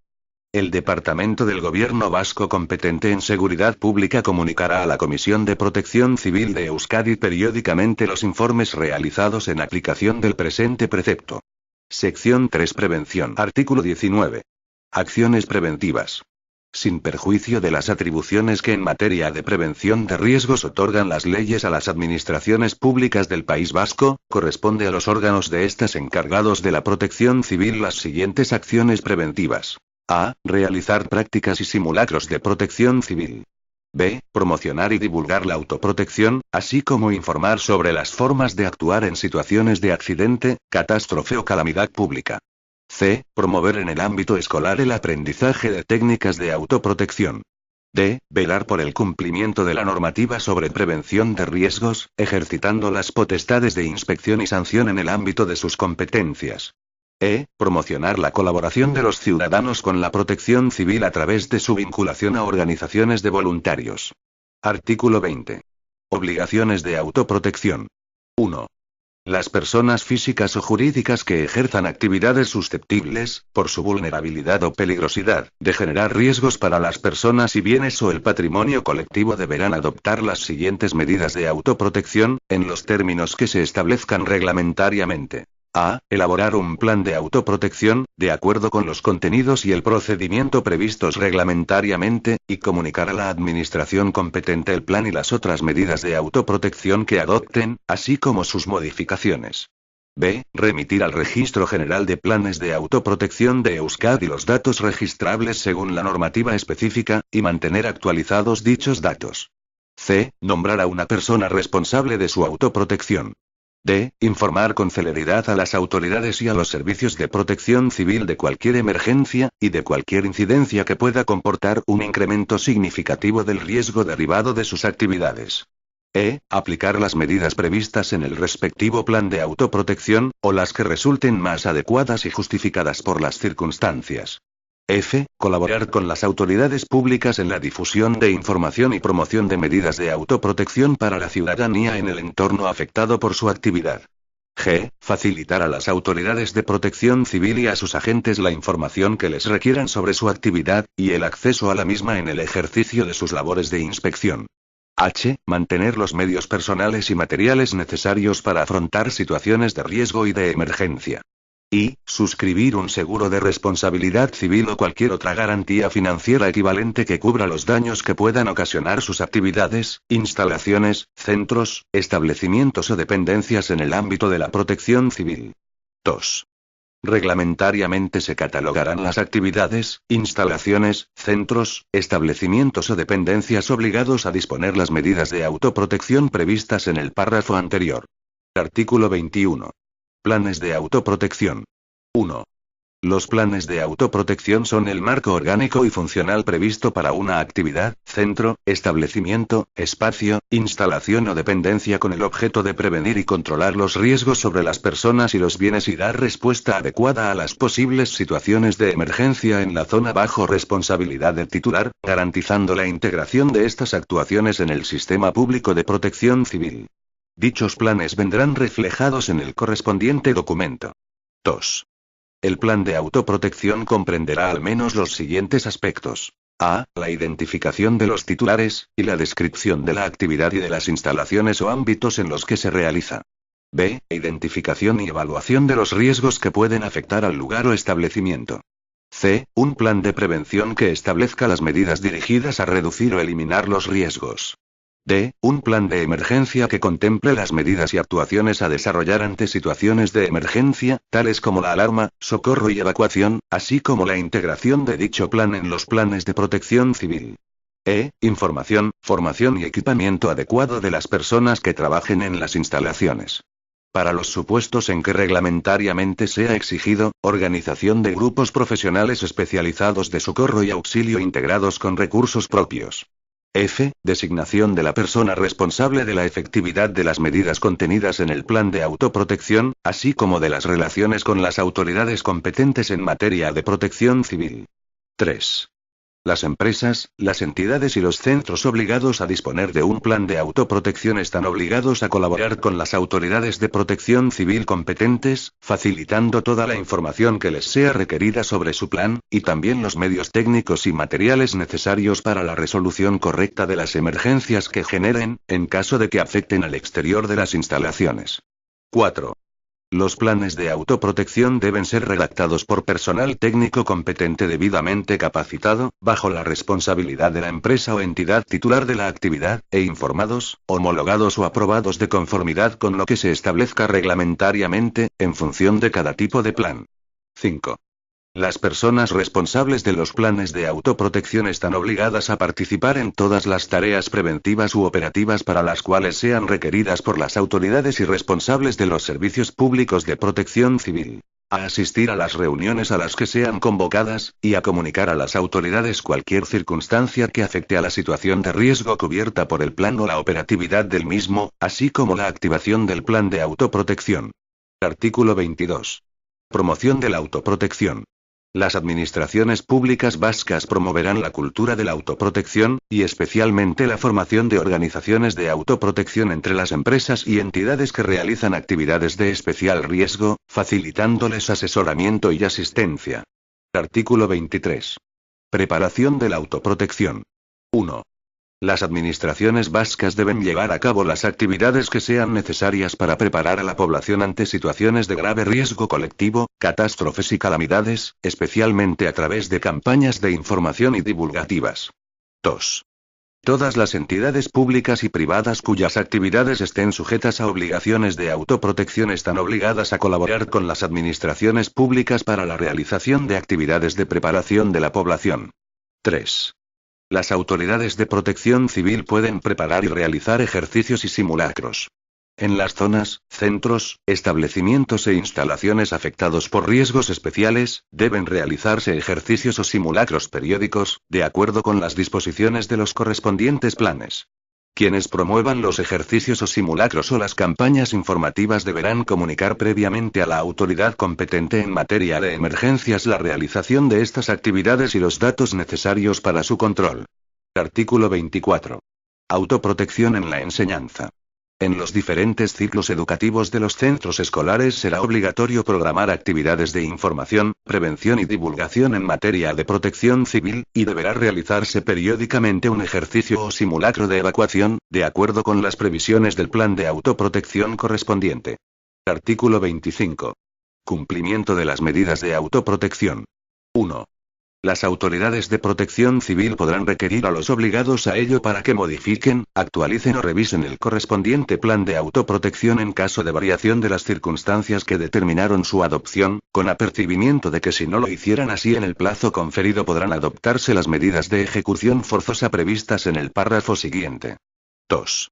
Speaker 1: El Departamento del Gobierno vasco competente en seguridad pública comunicará a la Comisión de Protección Civil de Euskadi periódicamente los informes realizados en aplicación del presente precepto. Sección 3. Prevención. Artículo 19. Acciones preventivas. Sin perjuicio de las atribuciones que en materia de prevención de riesgos otorgan las leyes a las administraciones públicas del País Vasco, corresponde a los órganos de estas encargados de la protección civil las siguientes acciones preventivas. A. Realizar prácticas y simulacros de protección civil. B. Promocionar y divulgar la autoprotección, así como informar sobre las formas de actuar en situaciones de accidente, catástrofe o calamidad pública. C. Promover en el ámbito escolar el aprendizaje de técnicas de autoprotección. D. Velar por el cumplimiento de la normativa sobre prevención de riesgos, ejercitando las potestades de inspección y sanción en el ámbito de sus competencias. E. Promocionar la colaboración de los ciudadanos con la protección civil a través de su vinculación a organizaciones de voluntarios. Artículo 20. Obligaciones de autoprotección. 1. Las personas físicas o jurídicas que ejerzan actividades susceptibles, por su vulnerabilidad o peligrosidad, de generar riesgos para las personas y bienes o el patrimonio colectivo deberán adoptar las siguientes medidas de autoprotección, en los términos que se establezcan reglamentariamente. A. Elaborar un plan de autoprotección, de acuerdo con los contenidos y el procedimiento previstos reglamentariamente, y comunicar a la administración competente el plan y las otras medidas de autoprotección que adopten, así como sus modificaciones. B. Remitir al Registro General de Planes de Autoprotección de Euskadi los datos registrables según la normativa específica, y mantener actualizados dichos datos. C. Nombrar a una persona responsable de su autoprotección. D. Informar con celeridad a las autoridades y a los servicios de protección civil de cualquier emergencia, y de cualquier incidencia que pueda comportar un incremento significativo del riesgo derivado de sus actividades. E. Aplicar las medidas previstas en el respectivo plan de autoprotección, o las que resulten más adecuadas y justificadas por las circunstancias. F. Colaborar con las autoridades públicas en la difusión de información y promoción de medidas de autoprotección para la ciudadanía en el entorno afectado por su actividad. G. Facilitar a las autoridades de protección civil y a sus agentes la información que les requieran sobre su actividad, y el acceso a la misma en el ejercicio de sus labores de inspección. H. Mantener los medios personales y materiales necesarios para afrontar situaciones de riesgo y de emergencia. Y, suscribir un seguro de responsabilidad civil o cualquier otra garantía financiera equivalente que cubra los daños que puedan ocasionar sus actividades, instalaciones, centros, establecimientos o dependencias en el ámbito de la protección civil. 2. Reglamentariamente se catalogarán las actividades, instalaciones, centros, establecimientos o dependencias obligados a disponer las medidas de autoprotección previstas en el párrafo anterior. Artículo 21. Planes de autoprotección. 1. Los planes de autoprotección son el marco orgánico y funcional previsto para una actividad, centro, establecimiento, espacio, instalación o dependencia con el objeto de prevenir y controlar los riesgos sobre las personas y los bienes y dar respuesta adecuada a las posibles situaciones de emergencia en la zona bajo responsabilidad del titular, garantizando la integración de estas actuaciones en el sistema público de protección civil. Dichos planes vendrán reflejados en el correspondiente documento. 2. El plan de autoprotección comprenderá al menos los siguientes aspectos. A. La identificación de los titulares, y la descripción de la actividad y de las instalaciones o ámbitos en los que se realiza. B. Identificación y evaluación de los riesgos que pueden afectar al lugar o establecimiento. C. Un plan de prevención que establezca las medidas dirigidas a reducir o eliminar los riesgos. D. Un plan de emergencia que contemple las medidas y actuaciones a desarrollar ante situaciones de emergencia, tales como la alarma, socorro y evacuación, así como la integración de dicho plan en los planes de protección civil. E. Información, formación y equipamiento adecuado de las personas que trabajen en las instalaciones. Para los supuestos en que reglamentariamente sea exigido, organización de grupos profesionales especializados de socorro y auxilio integrados con recursos propios. F. Designación de la persona responsable de la efectividad de las medidas contenidas en el plan de autoprotección, así como de las relaciones con las autoridades competentes en materia de protección civil. 3. Las empresas, las entidades y los centros obligados a disponer de un plan de autoprotección están obligados a colaborar con las autoridades de protección civil competentes, facilitando toda la información que les sea requerida sobre su plan, y también los medios técnicos y materiales necesarios para la resolución correcta de las emergencias que generen, en caso de que afecten al exterior de las instalaciones. 4. Los planes de autoprotección deben ser redactados por personal técnico competente debidamente capacitado, bajo la responsabilidad de la empresa o entidad titular de la actividad, e informados, homologados o aprobados de conformidad con lo que se establezca reglamentariamente, en función de cada tipo de plan. 5. Las personas responsables de los planes de autoprotección están obligadas a participar en todas las tareas preventivas u operativas para las cuales sean requeridas por las autoridades y responsables de los servicios públicos de protección civil. A asistir a las reuniones a las que sean convocadas, y a comunicar a las autoridades cualquier circunstancia que afecte a la situación de riesgo cubierta por el plan o la operatividad del mismo, así como la activación del plan de autoprotección. Artículo 22. Promoción de la autoprotección. Las administraciones públicas vascas promoverán la cultura de la autoprotección, y especialmente la formación de organizaciones de autoprotección entre las empresas y entidades que realizan actividades de especial riesgo, facilitándoles asesoramiento y asistencia. Artículo 23. Preparación de la autoprotección. 1. Las administraciones vascas deben llevar a cabo las actividades que sean necesarias para preparar a la población ante situaciones de grave riesgo colectivo, catástrofes y calamidades, especialmente a través de campañas de información y divulgativas. 2. Todas las entidades públicas y privadas cuyas actividades estén sujetas a obligaciones de autoprotección están obligadas a colaborar con las administraciones públicas para la realización de actividades de preparación de la población. 3. Las autoridades de protección civil pueden preparar y realizar ejercicios y simulacros. En las zonas, centros, establecimientos e instalaciones afectados por riesgos especiales, deben realizarse ejercicios o simulacros periódicos, de acuerdo con las disposiciones de los correspondientes planes. Quienes promuevan los ejercicios o simulacros o las campañas informativas deberán comunicar previamente a la autoridad competente en materia de emergencias la realización de estas actividades y los datos necesarios para su control. Artículo 24. Autoprotección en la enseñanza. En los diferentes ciclos educativos de los centros escolares será obligatorio programar actividades de información, prevención y divulgación en materia de protección civil, y deberá realizarse periódicamente un ejercicio o simulacro de evacuación, de acuerdo con las previsiones del plan de autoprotección correspondiente. Artículo 25. Cumplimiento de las medidas de autoprotección. 1. Las autoridades de protección civil podrán requerir a los obligados a ello para que modifiquen, actualicen o revisen el correspondiente plan de autoprotección en caso de variación de las circunstancias que determinaron su adopción, con apercibimiento de que si no lo hicieran así en el plazo conferido podrán adoptarse las medidas de ejecución forzosa previstas en el párrafo siguiente. 2.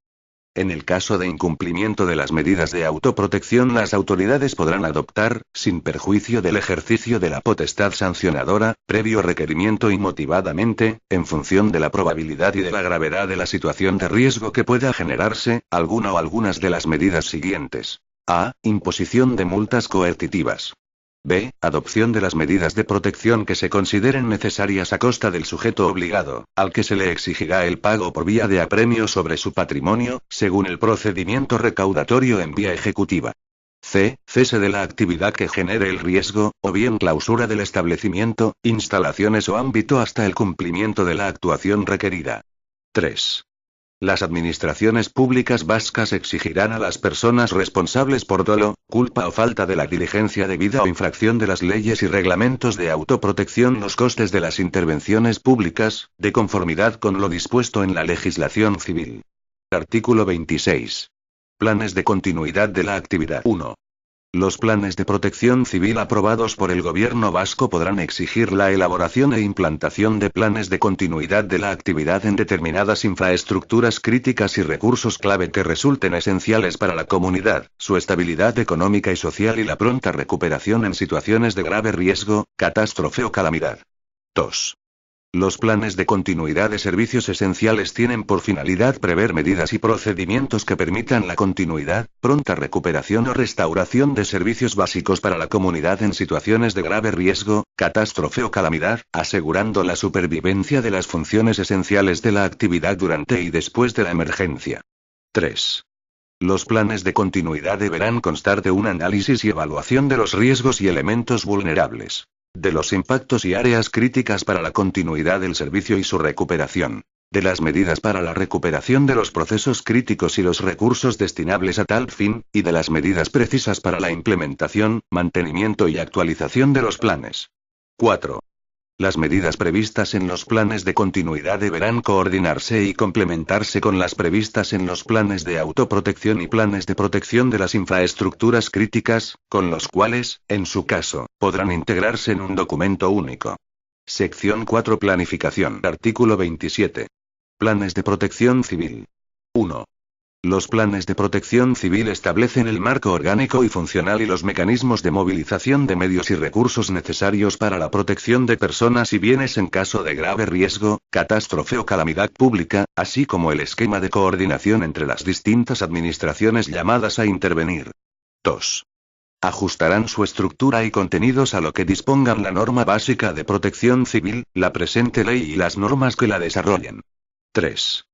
Speaker 1: En el caso de incumplimiento de las medidas de autoprotección, las autoridades podrán adoptar, sin perjuicio del ejercicio de la potestad sancionadora, previo requerimiento y motivadamente, en función de la probabilidad y de la gravedad de la situación de riesgo que pueda generarse, alguna o algunas de las medidas siguientes. A. Imposición de multas coercitivas. B. Adopción de las medidas de protección que se consideren necesarias a costa del sujeto obligado, al que se le exigirá el pago por vía de apremio sobre su patrimonio, según el procedimiento recaudatorio en vía ejecutiva. C. Cese de la actividad que genere el riesgo, o bien clausura del establecimiento, instalaciones o ámbito hasta el cumplimiento de la actuación requerida. 3. Las administraciones públicas vascas exigirán a las personas responsables por dolo, culpa o falta de la diligencia debida o infracción de las leyes y reglamentos de autoprotección los costes de las intervenciones públicas, de conformidad con lo dispuesto en la legislación civil. Artículo 26. Planes de continuidad de la actividad. 1. Los planes de protección civil aprobados por el Gobierno vasco podrán exigir la elaboración e implantación de planes de continuidad de la actividad en determinadas infraestructuras críticas y recursos clave que resulten esenciales para la comunidad, su estabilidad económica y social y la pronta recuperación en situaciones de grave riesgo, catástrofe o calamidad. 2. Los planes de continuidad de servicios esenciales tienen por finalidad prever medidas y procedimientos que permitan la continuidad, pronta recuperación o restauración de servicios básicos para la comunidad en situaciones de grave riesgo, catástrofe o calamidad, asegurando la supervivencia de las funciones esenciales de la actividad durante y después de la emergencia. 3. Los planes de continuidad deberán constar de un análisis y evaluación de los riesgos y elementos vulnerables, de los impactos y áreas críticas para la continuidad del servicio y su recuperación, de las medidas para la recuperación de los procesos críticos y los recursos destinables a tal fin, y de las medidas precisas para la implementación, mantenimiento y actualización de los planes. 4. Las medidas previstas en los planes de continuidad deberán coordinarse y complementarse con las previstas en los planes de autoprotección y planes de protección de las infraestructuras críticas, con los cuales, en su caso, podrán integrarse en un documento único. Sección 4. Planificación. Artículo 27. Planes de protección civil. 1. Los planes de protección civil establecen el marco orgánico y funcional y los mecanismos de movilización de medios y recursos necesarios para la protección de personas y bienes en caso de grave riesgo, catástrofe o calamidad pública, así como el esquema de coordinación entre las distintas administraciones llamadas a intervenir. 2. Ajustarán su estructura y contenidos a lo que dispongan la norma básica de protección civil, la presente ley y las normas que la desarrollen. 3.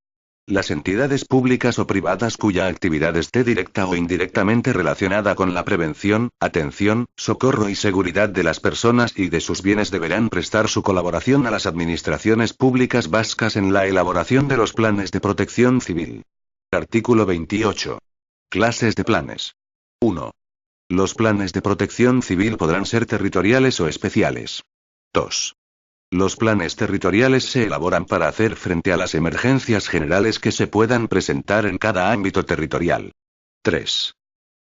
Speaker 1: Las entidades públicas o privadas cuya actividad esté directa o indirectamente relacionada con la prevención, atención, socorro y seguridad de las personas y de sus bienes deberán prestar su colaboración a las administraciones públicas vascas en la elaboración de los planes de protección civil. Artículo 28. Clases de planes. 1. Los planes de protección civil podrán ser territoriales o especiales. 2. Los planes territoriales se elaboran para hacer frente a las emergencias generales que se puedan presentar en cada ámbito territorial. 3.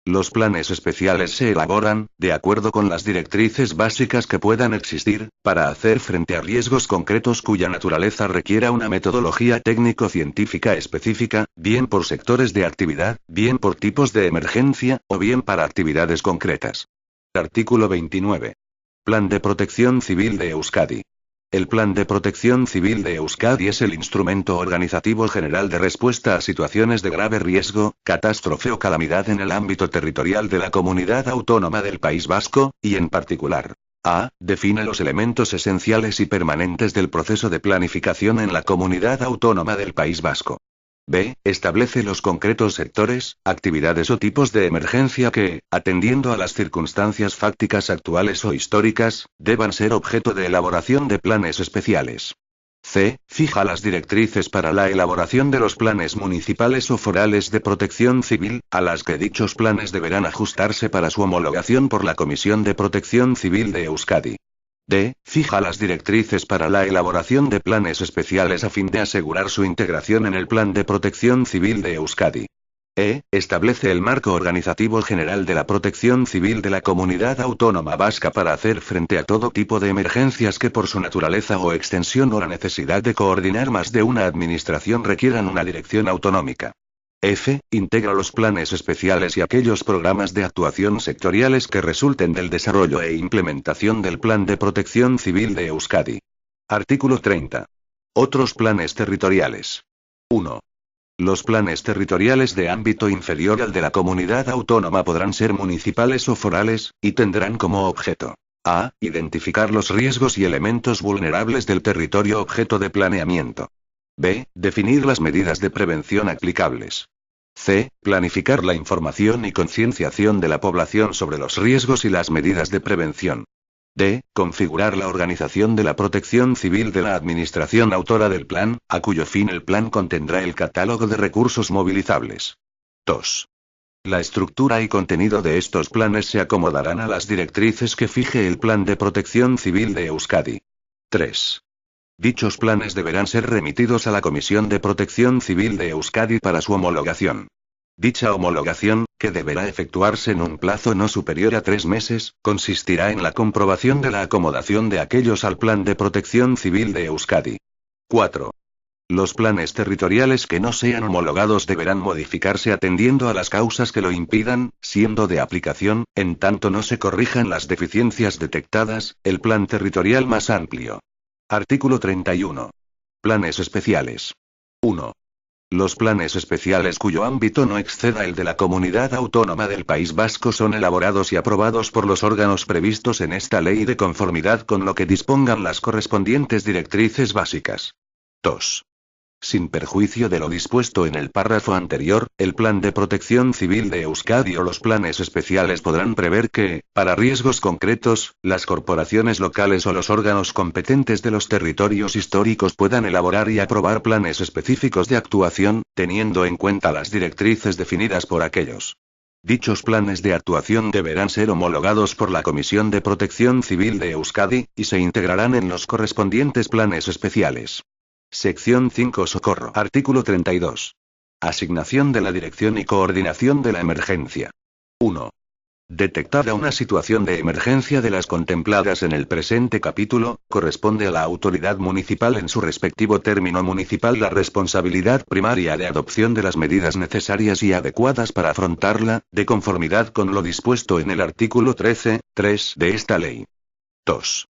Speaker 1: Los planes especiales se elaboran, de acuerdo con las directrices básicas que puedan existir, para hacer frente a riesgos concretos cuya naturaleza requiera una metodología técnico-científica específica, bien por sectores de actividad, bien por tipos de emergencia, o bien para actividades concretas. Artículo 29. Plan de Protección Civil de Euskadi. El Plan de Protección Civil de Euskadi es el instrumento organizativo general de respuesta a situaciones de grave riesgo, catástrofe o calamidad en el ámbito territorial de la Comunidad Autónoma del País Vasco, y en particular, a. Define los elementos esenciales y permanentes del proceso de planificación en la Comunidad Autónoma del País Vasco. B. Establece los concretos sectores, actividades o tipos de emergencia que, atendiendo a las circunstancias fácticas actuales o históricas, deban ser objeto de elaboración de planes especiales. C. Fija las directrices para la elaboración de los planes municipales o forales de protección civil, a las que dichos planes deberán ajustarse para su homologación por la Comisión de Protección Civil de Euskadi. D. Fija las directrices para la elaboración de planes especiales a fin de asegurar su integración en el Plan de Protección Civil de Euskadi. E. Establece el marco organizativo general de la protección civil de la Comunidad Autónoma Vasca para hacer frente a todo tipo de emergencias que por su naturaleza o extensión o la necesidad de coordinar más de una administración requieran una dirección autonómica. F. Integra los planes especiales y aquellos programas de actuación sectoriales que resulten del desarrollo e implementación del Plan de Protección Civil de Euskadi. Artículo 30. Otros planes territoriales. 1. Los planes territoriales de ámbito inferior al de la comunidad autónoma podrán ser municipales o forales, y tendrán como objeto: a. Identificar los riesgos y elementos vulnerables del territorio objeto de planeamiento. B. Definir las medidas de prevención aplicables. C. Planificar la información y concienciación de la población sobre los riesgos y las medidas de prevención. D. Configurar la organización de la protección civil de la administración autora del plan, a cuyo fin el plan contendrá el catálogo de recursos movilizables. 2. La estructura y contenido de estos planes se acomodarán a las directrices que fije el Plan de Protección Civil de Euskadi. 3. Dichos planes deberán ser remitidos a la Comisión de Protección Civil de Euskadi para su homologación. Dicha homologación, que deberá efectuarse en un plazo no superior a 3 meses, consistirá en la comprobación de la acomodación de aquellos al Plan de Protección Civil de Euskadi. 4. Los planes territoriales que no sean homologados deberán modificarse atendiendo a las causas que lo impidan, siendo de aplicación, en tanto no se corrijan las deficiencias detectadas, el plan territorial más amplio. Artículo 31. Planes especiales. 1. Los planes especiales cuyo ámbito no exceda el de la Comunidad Autónoma del País Vasco son elaborados y aprobados por los órganos previstos en esta ley de conformidad con lo que dispongan las correspondientes directrices básicas. 2. Sin perjuicio de lo dispuesto en el párrafo anterior, el Plan de Protección Civil de Euskadi o los planes especiales podrán prever que, para riesgos concretos, las corporaciones locales o los órganos competentes de los territorios históricos puedan elaborar y aprobar planes específicos de actuación, teniendo en cuenta las directrices definidas por aquellos. Dichos planes de actuación deberán ser homologados por la Comisión de Protección Civil de Euskadi, y se integrarán en los correspondientes planes especiales. Sección 5. Socorro. Artículo 32. Asignación de la dirección y coordinación de la emergencia. 1. Detectada una situación de emergencia de las contempladas en el presente capítulo, corresponde a la autoridad municipal en su respectivo término municipal la responsabilidad primaria de adopción de las medidas necesarias y adecuadas para afrontarla, de conformidad con lo dispuesto en el artículo 13.3 de esta ley. 2.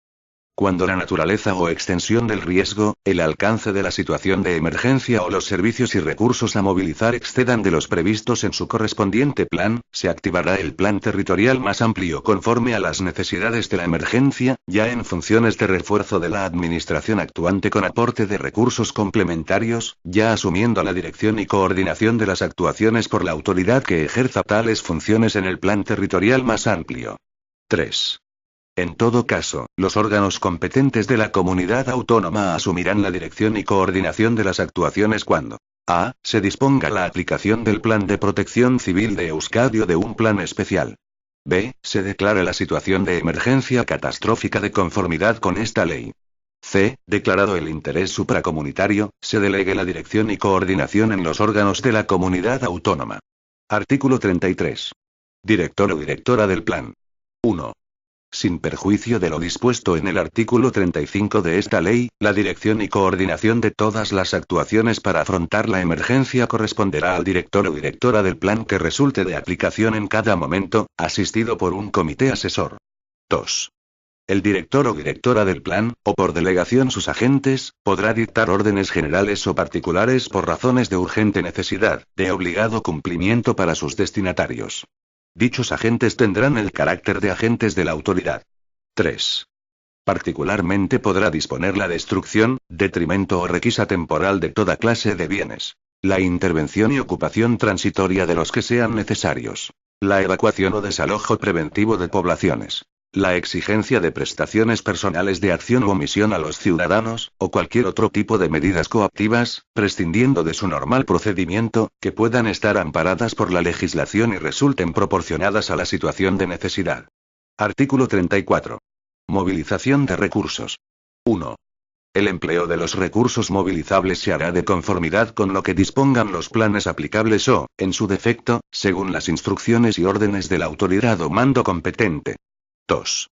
Speaker 1: Cuando la naturaleza o extensión del riesgo, el alcance de la situación de emergencia o los servicios y recursos a movilizar excedan de los previstos en su correspondiente plan, se activará el plan territorial más amplio conforme a las necesidades de la emergencia, ya en funciones de refuerzo de la administración actuante con aporte de recursos complementarios, ya asumiendo la dirección y coordinación de las actuaciones por la autoridad que ejerza tales funciones en el plan territorial más amplio. 3. En todo caso, los órganos competentes de la comunidad autónoma asumirán la dirección y coordinación de las actuaciones cuando a. Se disponga la aplicación del Plan de Protección Civil de Euskadi o de un plan especial. b. Se declare la situación de emergencia catastrófica de conformidad con esta ley. c. Declarado el interés supracomunitario, se delegue la dirección y coordinación en los órganos de la comunidad autónoma. Artículo 33. Director o directora del plan. 1. Sin perjuicio de lo dispuesto en el artículo 35 de esta ley, la dirección y coordinación de todas las actuaciones para afrontar la emergencia corresponderá al director o directora del plan que resulte de aplicación en cada momento, asistido por un comité asesor. 2. El director o directora del plan, o por delegación sus agentes, podrá dictar órdenes generales o particulares por razones de urgente necesidad, de obligado cumplimiento para sus destinatarios. Dichos agentes tendrán el carácter de agentes de la autoridad. 3. Particularmente podrá disponer la destrucción, detrimento o requisa temporal de toda clase de bienes. La intervención y ocupación transitoria de los que sean necesarios. La evacuación o desalojo preventivo de poblaciones. La exigencia de prestaciones personales de acción u omisión a los ciudadanos, o cualquier otro tipo de medidas coactivas, prescindiendo de su normal procedimiento, que puedan estar amparadas por la legislación y resulten proporcionadas a la situación de necesidad. Artículo 34. Movilización de recursos. 1. El empleo de los recursos movilizables se hará de conformidad con lo que dispongan los planes aplicables o, en su defecto, según las instrucciones y órdenes de la autoridad o mando competente. 2.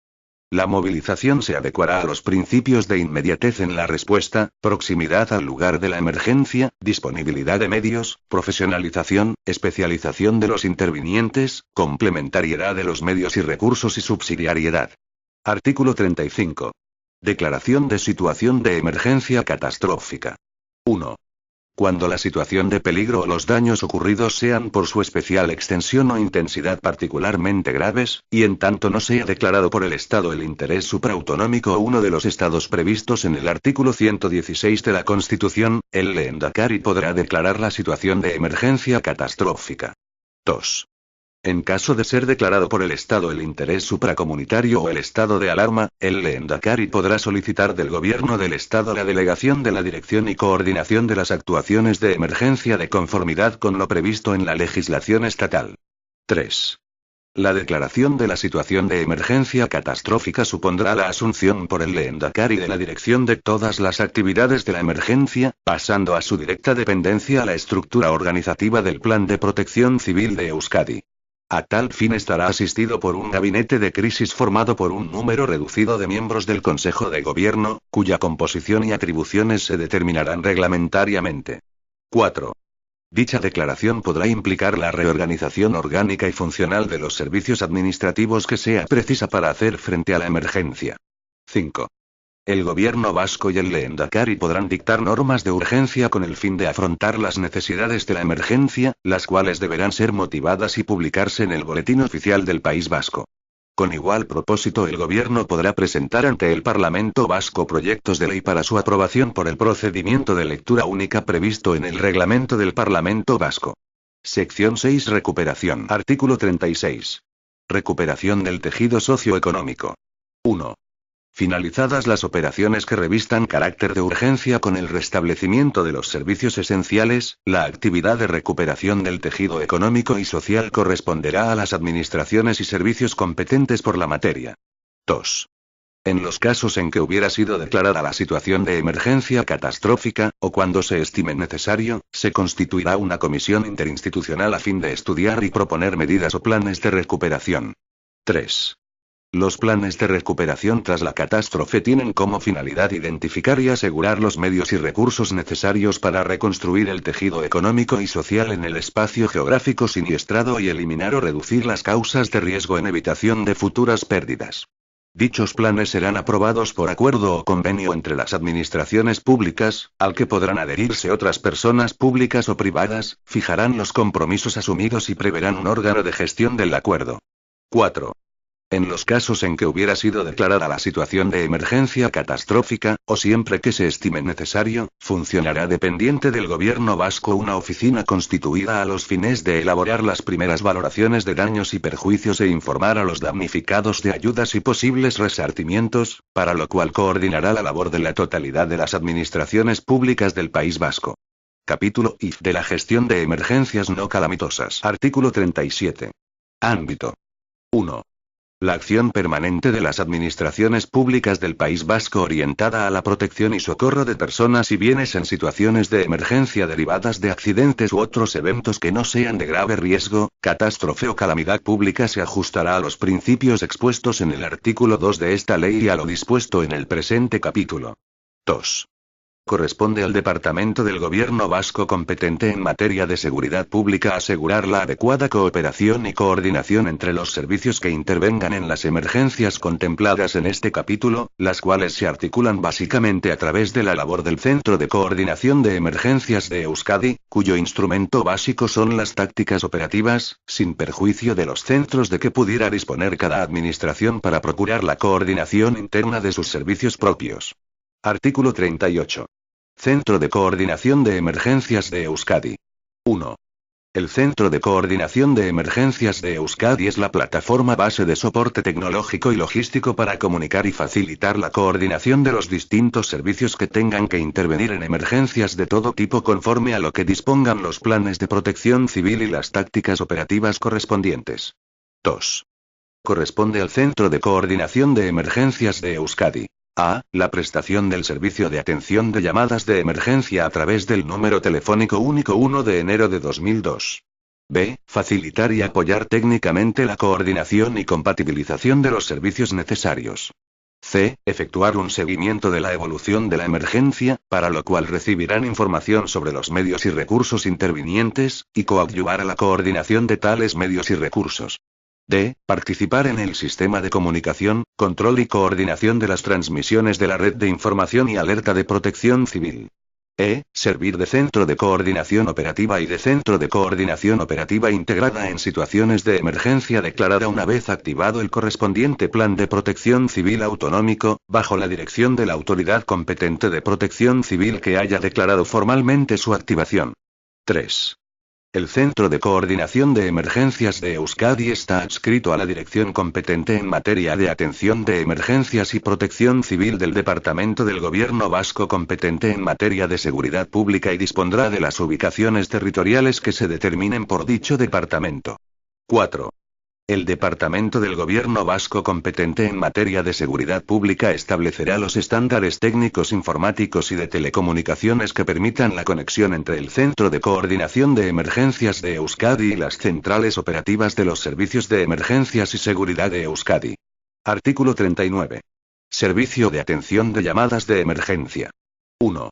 Speaker 1: La movilización se adecuará a los principios de inmediatez en la respuesta, proximidad al lugar de la emergencia, disponibilidad de medios, profesionalización, especialización de los intervinientes, complementariedad de los medios y recursos y subsidiariedad. Artículo 35. Declaración de situación de emergencia catastrófica. 1. Cuando la situación de peligro o los daños ocurridos sean por su especial extensión o intensidad particularmente graves, y en tanto no sea declarado por el Estado el interés supraautonómico o uno de los estados previstos en el artículo 116 de la Constitución, el Lehendakari podrá declarar la situación de emergencia catastrófica. 2. En caso de ser declarado por el Estado el interés supracomunitario o el estado de alarma, el Lehendakari podrá solicitar del Gobierno del Estado la delegación de la dirección y coordinación de las actuaciones de emergencia de conformidad con lo previsto en la legislación estatal. 3. La declaración de la situación de emergencia catastrófica supondrá la asunción por el Lehendakari de la dirección de todas las actividades de la emergencia, pasando a su directa dependencia a la estructura organizativa del Plan de Protección Civil de Euskadi. A tal fin estará asistido por un gabinete de crisis formado por un número reducido de miembros del Consejo de Gobierno, cuya composición y atribuciones se determinarán reglamentariamente. 4. Dicha declaración podrá implicar la reorganización orgánica y funcional de los servicios administrativos que sea precisa para hacer frente a la emergencia. 5. El Gobierno vasco y el Lehendakari podrán dictar normas de urgencia con el fin de afrontar las necesidades de la emergencia, las cuales deberán ser motivadas y publicarse en el Boletín Oficial del País Vasco. Con igual propósito, el Gobierno podrá presentar ante el Parlamento vasco proyectos de ley para su aprobación por el procedimiento de lectura única previsto en el Reglamento del Parlamento vasco. Sección 6. Recuperación. Artículo 36. Recuperación del tejido socioeconómico. 1. Finalizadas las operaciones que revistan carácter de urgencia con el restablecimiento de los servicios esenciales, la actividad de recuperación del tejido económico y social corresponderá a las administraciones y servicios competentes por la materia. 2. En los casos en que hubiera sido declarada la situación de emergencia catastrófica, o cuando se estime necesario, se constituirá una comisión interinstitucional a fin de estudiar y proponer medidas o planes de recuperación. 3. Los planes de recuperación tras la catástrofe tienen como finalidad identificar y asegurar los medios y recursos necesarios para reconstruir el tejido económico y social en el espacio geográfico siniestrado y eliminar o reducir las causas de riesgo en evitación de futuras pérdidas. Dichos planes serán aprobados por acuerdo o convenio entre las administraciones públicas, al que podrán adherirse otras personas públicas o privadas, fijarán los compromisos asumidos y preverán un órgano de gestión del acuerdo. 4. En los casos en que hubiera sido declarada la situación de emergencia catastrófica, o siempre que se estime necesario, funcionará dependiente del Gobierno vasco una oficina constituida a los fines de elaborar las primeras valoraciones de daños y perjuicios e informar a los damnificados de ayudas y posibles resarcimientos, para lo cual coordinará la labor de la totalidad de las administraciones públicas del País Vasco. Capítulo I. De la gestión de emergencias no calamitosas. Artículo 37. Ámbito. 1. La acción permanente de las administraciones públicas del País Vasco orientada a la protección y socorro de personas y bienes en situaciones de emergencia derivadas de accidentes u otros eventos que no sean de grave riesgo, catástrofe o calamidad pública se ajustará a los principios expuestos en el artículo 2 de esta ley y a lo dispuesto en el presente capítulo. 2. Corresponde al Departamento del Gobierno Vasco competente en materia de seguridad pública asegurar la adecuada cooperación y coordinación entre los servicios que intervengan en las emergencias contempladas en este capítulo, las cuales se articulan básicamente a través de la labor del Centro de Coordinación de Emergencias de Euskadi, cuyo instrumento básico son las tácticas operativas, sin perjuicio de los centros de que pudiera disponer cada administración para procurar la coordinación interna de sus servicios propios. Artículo 38. Centro de Coordinación de Emergencias de Euskadi. 1. El Centro de Coordinación de Emergencias de Euskadi es la plataforma base de soporte tecnológico y logístico para comunicar y facilitar la coordinación de los distintos servicios que tengan que intervenir en emergencias de todo tipo conforme a lo que dispongan los planes de protección civil y las tácticas operativas correspondientes. 2. Corresponde al Centro de Coordinación de Emergencias de Euskadi. A. La prestación del servicio de atención de llamadas de emergencia a través del número telefónico único 1 de enero de 2002. B. Facilitar y apoyar técnicamente la coordinación y compatibilización de los servicios necesarios. C. Efectuar un seguimiento de la evolución de la emergencia, para lo cual recibirán información sobre los medios y recursos intervinientes, y coadyuvar a la coordinación de tales medios y recursos. D. Participar en el sistema de comunicación, control y coordinación de las transmisiones de la red de información y alerta de protección civil. E. Servir de centro de coordinación operativa y de centro de coordinación operativa integrada en situaciones de emergencia declarada una vez activado el correspondiente plan de protección civil autonómico, bajo la dirección de la autoridad competente de protección civil que haya declarado formalmente su activación. 3. El Centro de Coordinación de Emergencias de Euskadi está adscrito a la Dirección competente en materia de atención de emergencias y protección civil del Departamento del Gobierno Vasco competente en materia de seguridad pública y dispondrá de las ubicaciones territoriales que se determinen por dicho departamento. 4. El Departamento del Gobierno Vasco competente en materia de seguridad pública establecerá los estándares técnicos informáticos y de telecomunicaciones que permitan la conexión entre el Centro de Coordinación de Emergencias de Euskadi y las centrales operativas de los servicios de emergencias y seguridad de Euskadi. Artículo 39. Servicio de atención de llamadas de emergencia. 1.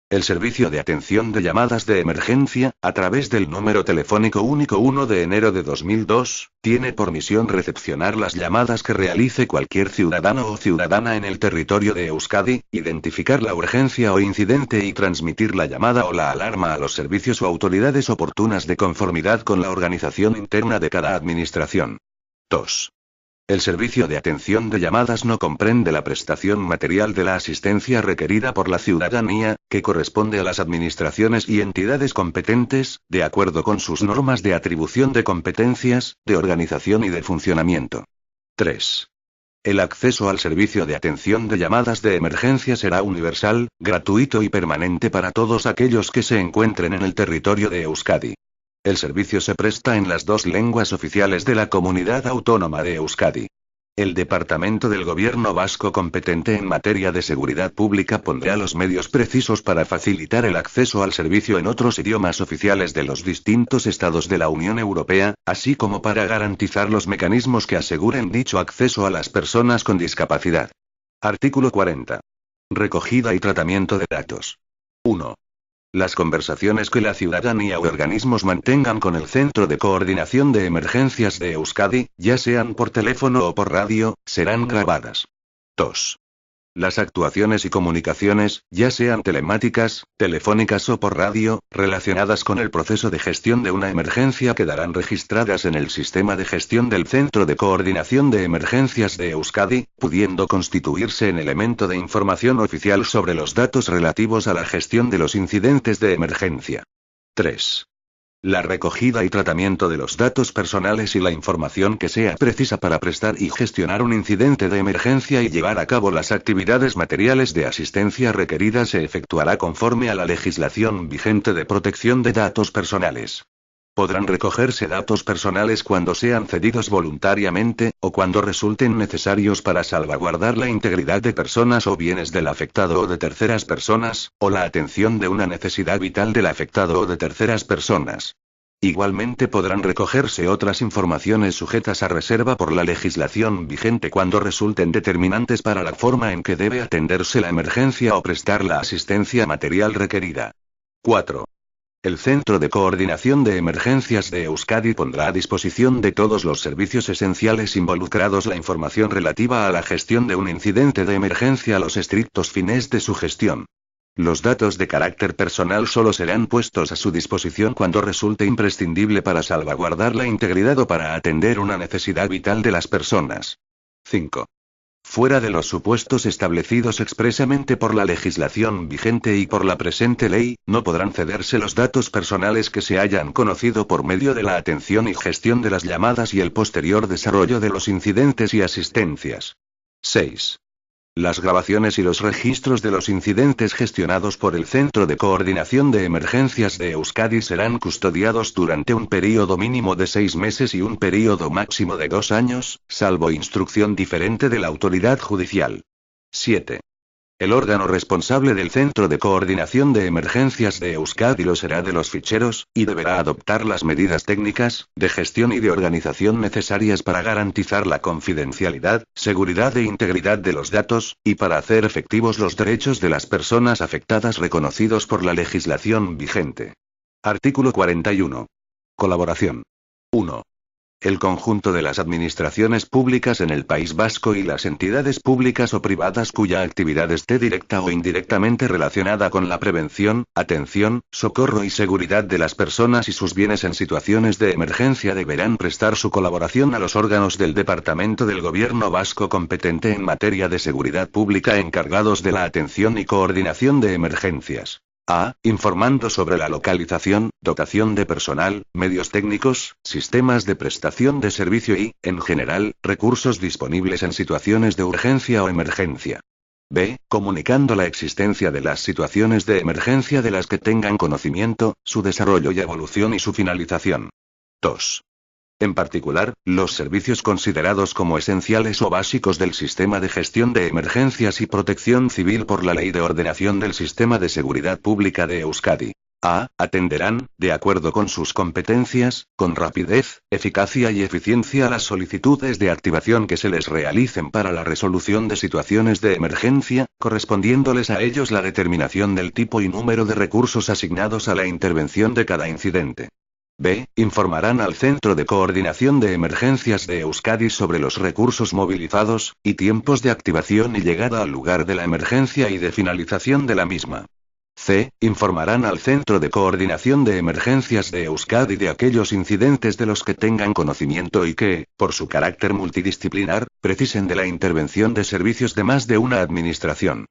Speaker 1: El servicio de atención de llamadas de emergencia, a través del número telefónico único 1 de enero de 2002, tiene por misión recepcionar las llamadas que realice cualquier ciudadano o ciudadana en el territorio de Euskadi, identificar la urgencia o incidente y transmitir la llamada o la alarma a los servicios o autoridades oportunas de conformidad con la organización interna de cada administración. 2. El servicio de atención de llamadas no comprende la prestación material de la asistencia requerida por la ciudadanía, que corresponde a las administraciones y entidades competentes, de acuerdo con sus normas de atribución de competencias, de organización y de funcionamiento. 3. El acceso al servicio de atención de llamadas de emergencia será universal, gratuito y permanente para todos aquellos que se encuentren en el territorio de Euskadi. El servicio se presta en las dos lenguas oficiales de la Comunidad Autónoma de Euskadi. El Departamento del Gobierno Vasco competente en materia de seguridad pública pondrá los medios precisos para facilitar el acceso al servicio en otros idiomas oficiales de los distintos estados de la Unión Europea, así como para garantizar los mecanismos que aseguren dicho acceso a las personas con discapacidad. Artículo 40. Recogida y tratamiento de datos. 1. Las conversaciones que la ciudadanía o organismos mantengan con el Centro de Coordinación de Emergencias de Euskadi, ya sean por teléfono o por radio, serán grabadas. 2. Las actuaciones y comunicaciones, ya sean telemáticas, telefónicas o por radio, relacionadas con el proceso de gestión de una emergencia quedarán registradas en el sistema de gestión del Centro de Coordinación de Emergencias de Euskadi, pudiendo constituirse en elemento de información oficial sobre los datos relativos a la gestión de los incidentes de emergencia. 3. La recogida y tratamiento de los datos personales y la información que sea precisa para prestar y gestionar un incidente de emergencia y llevar a cabo las actividades materiales de asistencia requeridas se efectuará conforme a la legislación vigente de protección de datos personales. Podrán recogerse datos personales cuando sean cedidos voluntariamente, o cuando resulten necesarios para salvaguardar la integridad de personas o bienes del afectado o de terceras personas, o la atención de una necesidad vital del afectado o de terceras personas. Igualmente podrán recogerse otras informaciones sujetas a reserva por la legislación vigente cuando resulten determinantes para la forma en que debe atenderse la emergencia o prestar la asistencia material requerida. 4. El Centro de Coordinación de Emergencias de Euskadi pondrá a disposición de todos los servicios esenciales involucrados la información relativa a la gestión de un incidente de emergencia a los estrictos fines de su gestión. Los datos de carácter personal solo serán puestos a su disposición cuando resulte imprescindible para salvaguardar la integridad o para atender una necesidad vital de las personas. 5. Fuera de los supuestos establecidos expresamente por la legislación vigente y por la presente ley, no podrán cederse los datos personales que se hayan conocido por medio de la atención y gestión de las llamadas y el posterior desarrollo de los incidentes y asistencias. 6. Las grabaciones y los registros de los incidentes gestionados por el Centro de Coordinación de Emergencias de Euskadi serán custodiados durante un período mínimo de 6 meses y un período máximo de 2 años, salvo instrucción diferente de la autoridad judicial. 7. El órgano responsable del Centro de Coordinación de Emergencias de Euskadi lo será de los ficheros, y deberá adoptar las medidas técnicas, de gestión y de organización necesarias para garantizar la confidencialidad, seguridad e integridad de los datos, y para hacer efectivos los derechos de las personas afectadas reconocidos por la legislación vigente. Artículo 41. Colaboración. 1. El conjunto de las administraciones públicas en el País Vasco y las entidades públicas o privadas cuya actividad esté directa o indirectamente relacionada con la prevención, atención, socorro y seguridad de las personas y sus bienes en situaciones de emergencia deberán prestar su colaboración a los órganos del Departamento del Gobierno Vasco competente en materia de seguridad pública encargados de la atención y coordinación de emergencias. A. Informando sobre la localización, dotación de personal, medios técnicos, sistemas de prestación de servicio y, en general, recursos disponibles en situaciones de urgencia o emergencia. B. Comunicando la existencia de las situaciones de emergencia de las que tengan conocimiento, su desarrollo y evolución y su finalización. 2. En particular, los servicios considerados como esenciales o básicos del sistema de gestión de emergencias y protección civil por la Ley de Ordenación del Sistema de Seguridad Pública de Euskadi. A. Atenderán, de acuerdo con sus competencias, con rapidez, eficacia y eficiencia las solicitudes de activación que se les realicen para la resolución de situaciones de emergencia, correspondiéndoles a ellos la determinación del tipo y número de recursos asignados a la intervención de cada incidente. B. Informarán al Centro de Coordinación de Emergencias de Euskadi sobre los recursos movilizados, y tiempos de activación y llegada al lugar de la emergencia y de finalización de la misma. C. Informarán al Centro de Coordinación de Emergencias de Euskadi de aquellos incidentes de los que tengan conocimiento y que, por su carácter multidisciplinar, precisen de la intervención de servicios de más de una administración.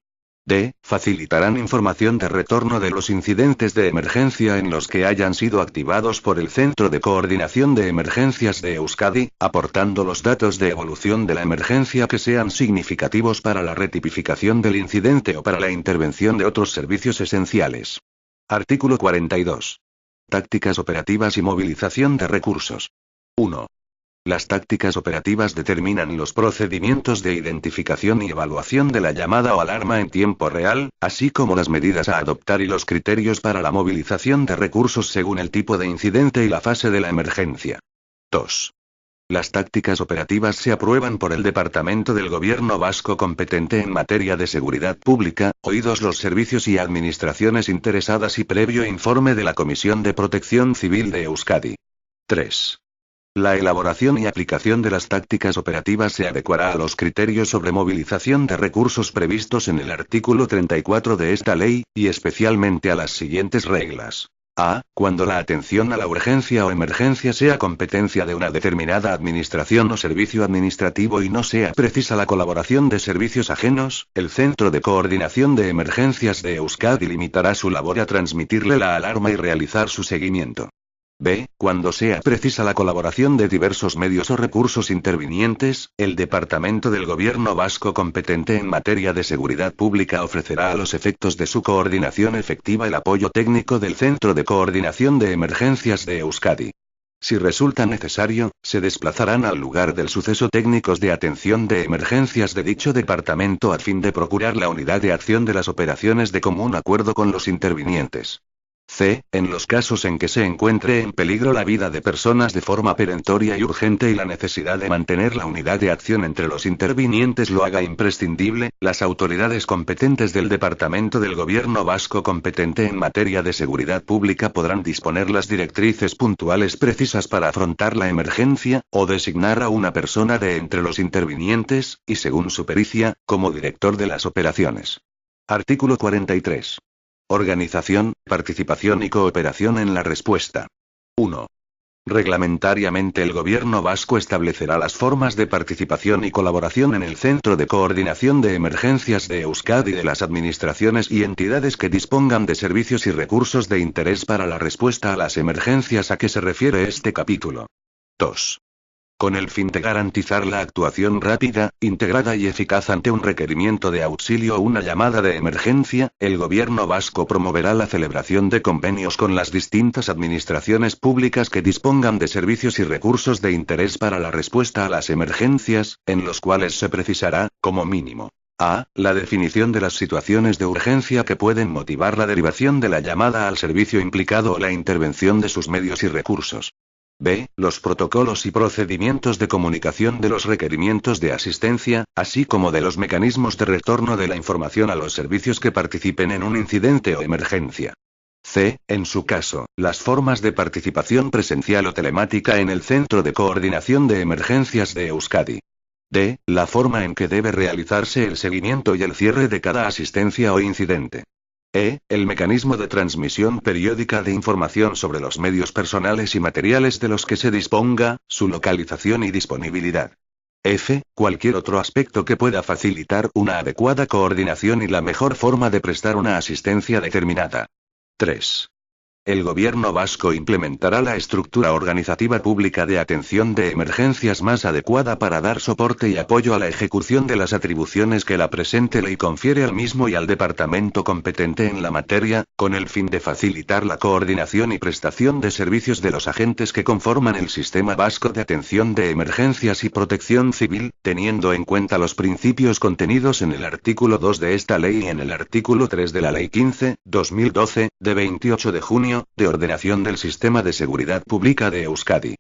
Speaker 1: D. Facilitarán información de retorno de los incidentes de emergencia en los que hayan sido activados por el Centro de Coordinación de Emergencias de Euskadi, aportando los datos de evolución de la emergencia que sean significativos para la retipificación del incidente o para la intervención de otros servicios esenciales. Artículo 42. Tácticas operativas y movilización de recursos. 1. Las tácticas operativas determinan los procedimientos de identificación y evaluación de la llamada o alarma en tiempo real, así como las medidas a adoptar y los criterios para la movilización de recursos según el tipo de incidente y la fase de la emergencia. 2. Las tácticas operativas se aprueban por el Departamento del Gobierno Vasco competente en materia de seguridad pública, oídos los servicios y administraciones interesadas y previo informe de la Comisión de Protección Civil de Euskadi. 3. La elaboración y aplicación de las tácticas operativas se adecuará a los criterios sobre movilización de recursos previstos en el artículo 34 de esta ley, y especialmente a las siguientes reglas. A. Cuando la atención a la urgencia o emergencia sea competencia de una determinada administración o servicio administrativo y no sea precisa la colaboración de servicios ajenos, el Centro de Coordinación de Emergencias de Euskadi limitará su labor a transmitirle la alarma y realizar su seguimiento. B. Cuando sea precisa la colaboración de diversos medios o recursos intervinientes, el Departamento del Gobierno vasco competente en materia de seguridad pública ofrecerá a los efectos de su coordinación efectiva el apoyo técnico del Centro de Coordinación de Emergencias de Euskadi. Si resulta necesario, se desplazarán al lugar del suceso técnicos de atención de emergencias de dicho departamento a fin de procurar la unidad de acción de las operaciones de común acuerdo con los intervinientes. C. En los casos en que se encuentre en peligro la vida de personas de forma perentoria y urgente y la necesidad de mantener la unidad de acción entre los intervinientes lo haga imprescindible, las autoridades competentes del Departamento del Gobierno vasco competente en materia de seguridad pública podrán disponer las directrices puntuales precisas para afrontar la emergencia, o designar a una persona de entre los intervinientes, y según su pericia, como director de las operaciones. Artículo 43. Organización, participación y cooperación en la respuesta. 1. Reglamentariamente el Gobierno vasco establecerá las formas de participación y colaboración en el Centro de Coordinación de Emergencias de Euskadi de las administraciones y entidades que dispongan de servicios y recursos de interés para la respuesta a las emergencias a que se refiere este capítulo. 2. Con el fin de garantizar la actuación rápida, integrada y eficaz ante un requerimiento de auxilio o una llamada de emergencia, el Gobierno vasco promoverá la celebración de convenios con las distintas administraciones públicas que dispongan de servicios y recursos de interés para la respuesta a las emergencias, en los cuales se precisará, como mínimo, a. La definición de las situaciones de urgencia que pueden motivar la derivación de la llamada al servicio implicado o la intervención de sus medios y recursos. B. Los protocolos y procedimientos de comunicación de los requerimientos de asistencia, así como de los mecanismos de retorno de la información a los servicios que participen en un incidente o emergencia. C. En su caso, las formas de participación presencial o telemática en el Centro de Coordinación de Emergencias de Euskadi. D. La forma en que debe realizarse el seguimiento y el cierre de cada asistencia o incidente. E. El mecanismo de transmisión periódica de información sobre los medios personales y materiales de los que se disponga, su localización y disponibilidad. F. Cualquier otro aspecto que pueda facilitar una adecuada coordinación y la mejor forma de prestar una asistencia determinada. 3. El Gobierno vasco implementará la estructura organizativa pública de atención de emergencias más adecuada para dar soporte y apoyo a la ejecución de las atribuciones que la presente ley confiere al mismo y al departamento competente en la materia, con el fin de facilitar la coordinación y prestación de servicios de los agentes que conforman el Sistema Vasco de Atención de Emergencias y Protección Civil, teniendo en cuenta los principios contenidos en el artículo 2 de esta ley y en el artículo 3 de la Ley 15/2012, de 28 de junio, de ordenación del Sistema de Seguridad Pública de Euskadi.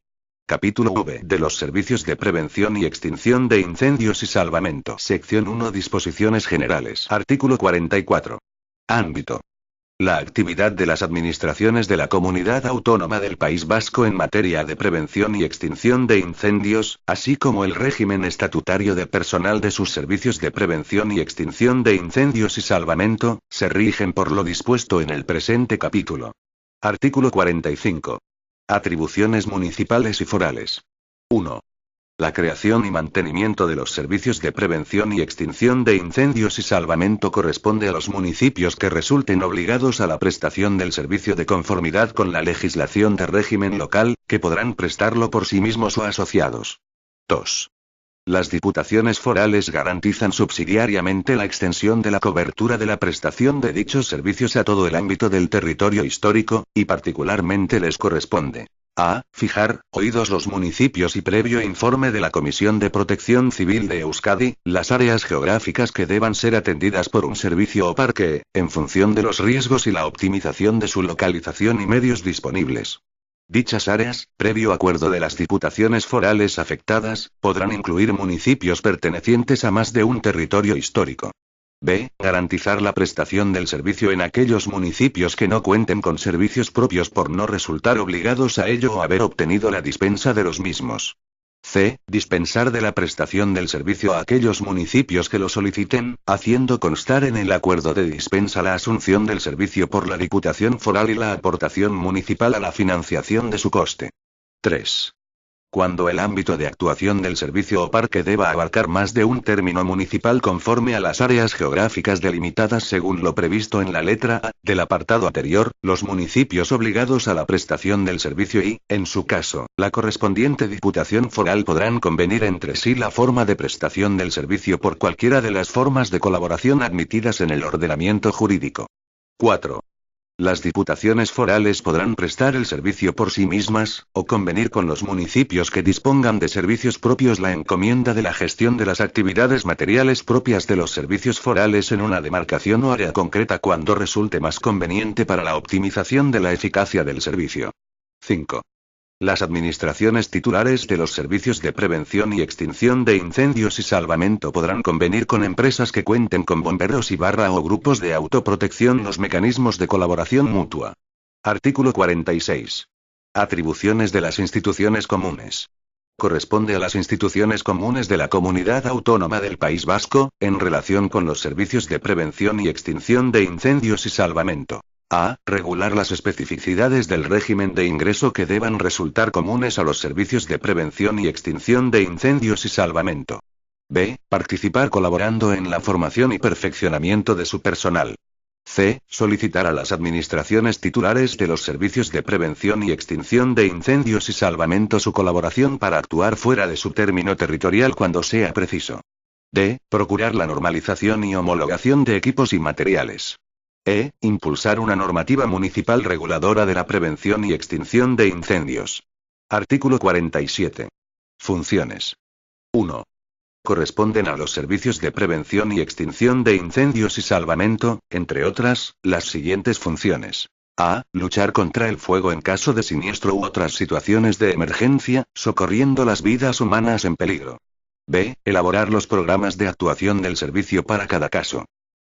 Speaker 1: Capítulo V. De los servicios de prevención y extinción de incendios y salvamento. Sección 1. Disposiciones generales. Artículo 44. Ámbito. La actividad de las administraciones de la Comunidad Autónoma del País Vasco en materia de prevención y extinción de incendios, así como el régimen estatutario de personal de sus servicios de prevención y extinción de incendios y salvamento, se rigen por lo dispuesto en el presente capítulo. Artículo 45. Atribuciones municipales y forales. 1. La creación y mantenimiento de los servicios de prevención y extinción de incendios y salvamento corresponde a los municipios que resulten obligados a la prestación del servicio de conformidad con la legislación de régimen local, que podrán prestarlo por sí mismos o asociados. 2. Las diputaciones forales garantizan subsidiariamente la extensión de la cobertura de la prestación de dichos servicios a todo el ámbito del territorio histórico, y particularmente les corresponde a. Fijar, oídos los municipios y previo informe de la Comisión de Protección Civil de Euskadi, las áreas geográficas que deban ser atendidas por un servicio o parque, en función de los riesgos y la optimización de su localización y medios disponibles. Dichas áreas, previo acuerdo de las diputaciones forales afectadas, podrán incluir municipios pertenecientes a más de un territorio histórico. B. Garantizar la prestación del servicio en aquellos municipios que no cuenten con servicios propios por no resultar obligados a ello o haber obtenido la dispensa de los mismos. C. Dispensar de la prestación del servicio a aquellos municipios que lo soliciten, haciendo constar en el acuerdo de dispensa la asunción del servicio por la Diputación Foral y la aportación municipal a la financiación de su coste. 3. Cuando el ámbito de actuación del servicio o parque deba abarcar más de un término municipal conforme a las áreas geográficas delimitadas según lo previsto en la letra A del apartado anterior, los municipios obligados a la prestación del servicio y, en su caso, la correspondiente diputación foral podrán convenir entre sí la forma de prestación del servicio por cualquiera de las formas de colaboración admitidas en el ordenamiento jurídico. 4. Las diputaciones forales podrán prestar el servicio por sí mismas, o convenir con los municipios que dispongan de servicios propios la encomienda de la gestión de las actividades materiales propias de los servicios forales en una demarcación o área concreta cuando resulte más conveniente para la optimización de la eficacia del servicio. 5. Las administraciones titulares de los servicios de prevención y extinción de incendios y salvamento podrán convenir con empresas que cuenten con bomberos o grupos de autoprotección los mecanismos de colaboración mutua. Artículo 46. Atribuciones de las instituciones comunes. Corresponde a las instituciones comunes de la Comunidad Autónoma del País Vasco, en relación con los servicios de prevención y extinción de incendios y salvamento. A. Regular las especificidades del régimen de ingreso que deban resultar comunes a los servicios de prevención y extinción de incendios y salvamento. B. Participar colaborando en la formación y perfeccionamiento de su personal. C. Solicitar a las administraciones titulares de los servicios de prevención y extinción de incendios y salvamento su colaboración para actuar fuera de su término territorial cuando sea preciso. D. Procurar la normalización y homologación de equipos y materiales. E. Impulsar una normativa municipal reguladora de la prevención y extinción de incendios. Artículo 47. Funciones. 1. Corresponden a los servicios de prevención y extinción de incendios y salvamento, entre otras, las siguientes funciones. A. Luchar contra el fuego en caso de siniestro u otras situaciones de emergencia, socorriendo las vidas humanas en peligro. B. Elaborar los programas de actuación del servicio para cada caso.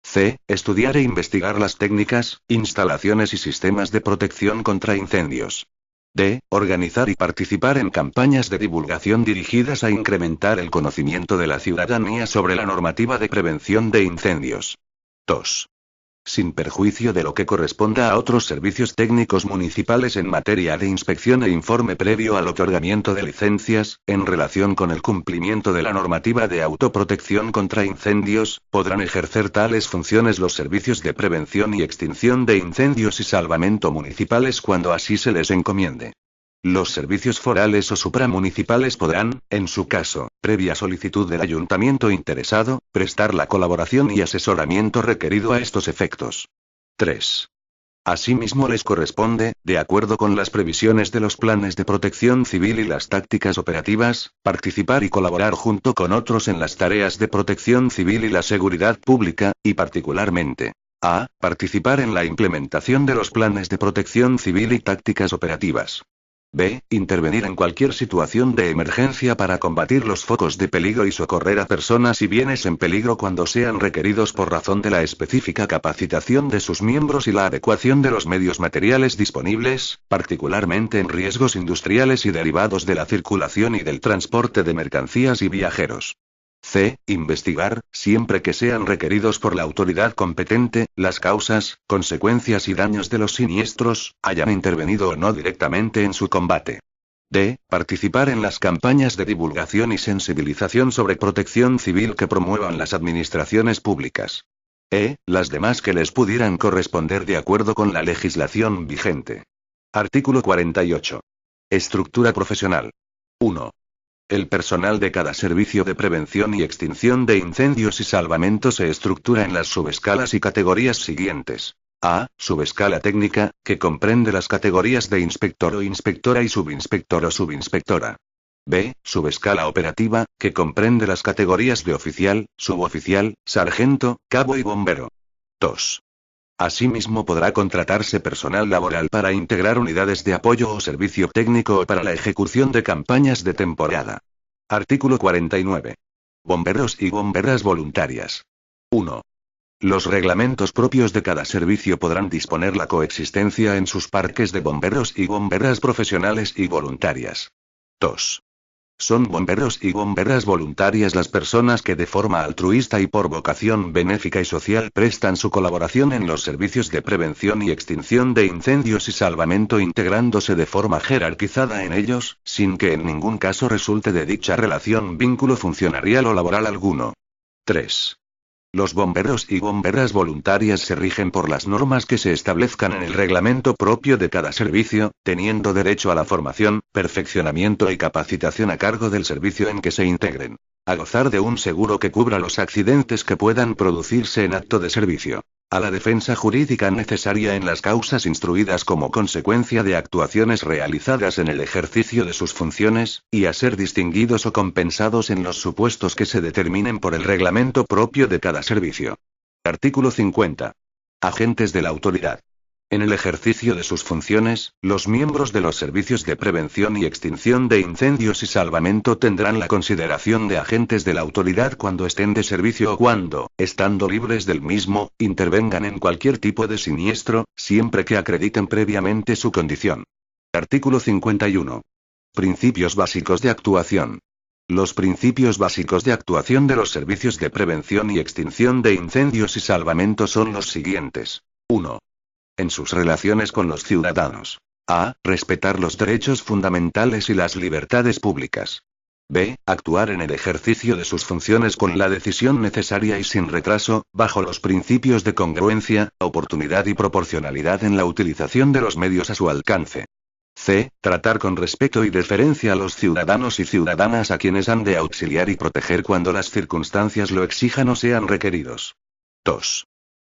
Speaker 1: C. Estudiar e investigar las técnicas, instalaciones y sistemas de protección contra incendios. D. Organizar y participar en campañas de divulgación dirigidas a incrementar el conocimiento de la ciudadanía sobre la normativa de prevención de incendios. 2. Sin perjuicio de lo que corresponda a otros servicios técnicos municipales en materia de inspección e informe previo al otorgamiento de licencias, en relación con el cumplimiento de la normativa de autoprotección contra incendios, podrán ejercer tales funciones los servicios de prevención y extinción de incendios y salvamento municipales cuando así se les encomiende. Los servicios forales o supramunicipales podrán, en su caso, previa solicitud del ayuntamiento interesado, prestar la colaboración y asesoramiento requerido a estos efectos. 3. Asimismo les corresponde, de acuerdo con las previsiones de los planes de protección civil y las tácticas operativas, participar y colaborar junto con otros en las tareas de protección civil y la seguridad pública, y particularmente, a. Participar en la implementación de los planes de protección civil y tácticas operativas. B. Intervenir en cualquier situación de emergencia para combatir los focos de peligro y socorrer a personas y bienes en peligro cuando sean requeridos por razón de la específica capacitación de sus miembros y la adecuación de los medios materiales disponibles, particularmente en riesgos industriales y derivados de la circulación y del transporte de mercancías y viajeros. C. Investigar, siempre que sean requeridos por la autoridad competente, las causas, consecuencias y daños de los siniestros, hayan intervenido o no directamente en su combate. D. Participar en las campañas de divulgación y sensibilización sobre protección civil que promuevan las administraciones públicas. E. Las demás que les pudieran corresponder de acuerdo con la legislación vigente. Artículo 48. Estructura profesional. 1. El personal de cada servicio de prevención y extinción de incendios y salvamento se estructura en las subescalas y categorías siguientes. A. Subescala técnica, que comprende las categorías de inspector o inspectora y subinspector o subinspectora. B. Subescala operativa, que comprende las categorías de oficial, suboficial, sargento, cabo y bombero. 2. Asimismo podrá contratarse personal laboral para integrar unidades de apoyo o servicio técnico o para la ejecución de campañas de temporada. Artículo 49. Bomberos y bomberas voluntarias. 1. Los reglamentos propios de cada servicio podrán disponer la coexistencia en sus parques de bomberos y bomberas profesionales y voluntarias. 2. Son bomberos y bomberas voluntarias las personas que de forma altruista y por vocación benéfica y social prestan su colaboración en los servicios de prevención y extinción de incendios y salvamento integrándose de forma jerarquizada en ellos, sin que en ningún caso resulte de dicha relación vínculo funcionarial o laboral alguno. 3. Los bomberos y bomberas voluntarias se rigen por las normas que se establezcan en el reglamento propio de cada servicio, teniendo derecho a la formación, perfeccionamiento y capacitación a cargo del servicio en que se integren. A gozar de un seguro que cubra los accidentes que puedan producirse en acto de servicio. A la defensa jurídica necesaria en las causas instruidas como consecuencia de actuaciones realizadas en el ejercicio de sus funciones, y a ser distinguidos o compensados en los supuestos que se determinen por el reglamento propio de cada servicio. Artículo 50. Agentes de la autoridad. En el ejercicio de sus funciones, los miembros de los servicios de prevención y extinción de incendios y salvamento tendrán la consideración de agentes de la autoridad cuando estén de servicio o cuando, estando libres del mismo, intervengan en cualquier tipo de siniestro, siempre que acrediten previamente su condición. Artículo 51. Principios básicos de actuación. Los principios básicos de actuación de los servicios de prevención y extinción de incendios y salvamento son los siguientes. 1. En sus relaciones con los ciudadanos. A. Respetar los derechos fundamentales y las libertades públicas. B. Actuar en el ejercicio de sus funciones con la decisión necesaria y sin retraso, bajo los principios de congruencia, oportunidad y proporcionalidad en la utilización de los medios a su alcance. C. Tratar con respeto y deferencia a los ciudadanos y ciudadanas a quienes han de auxiliar y proteger cuando las circunstancias lo exijan o sean requeridos. 2.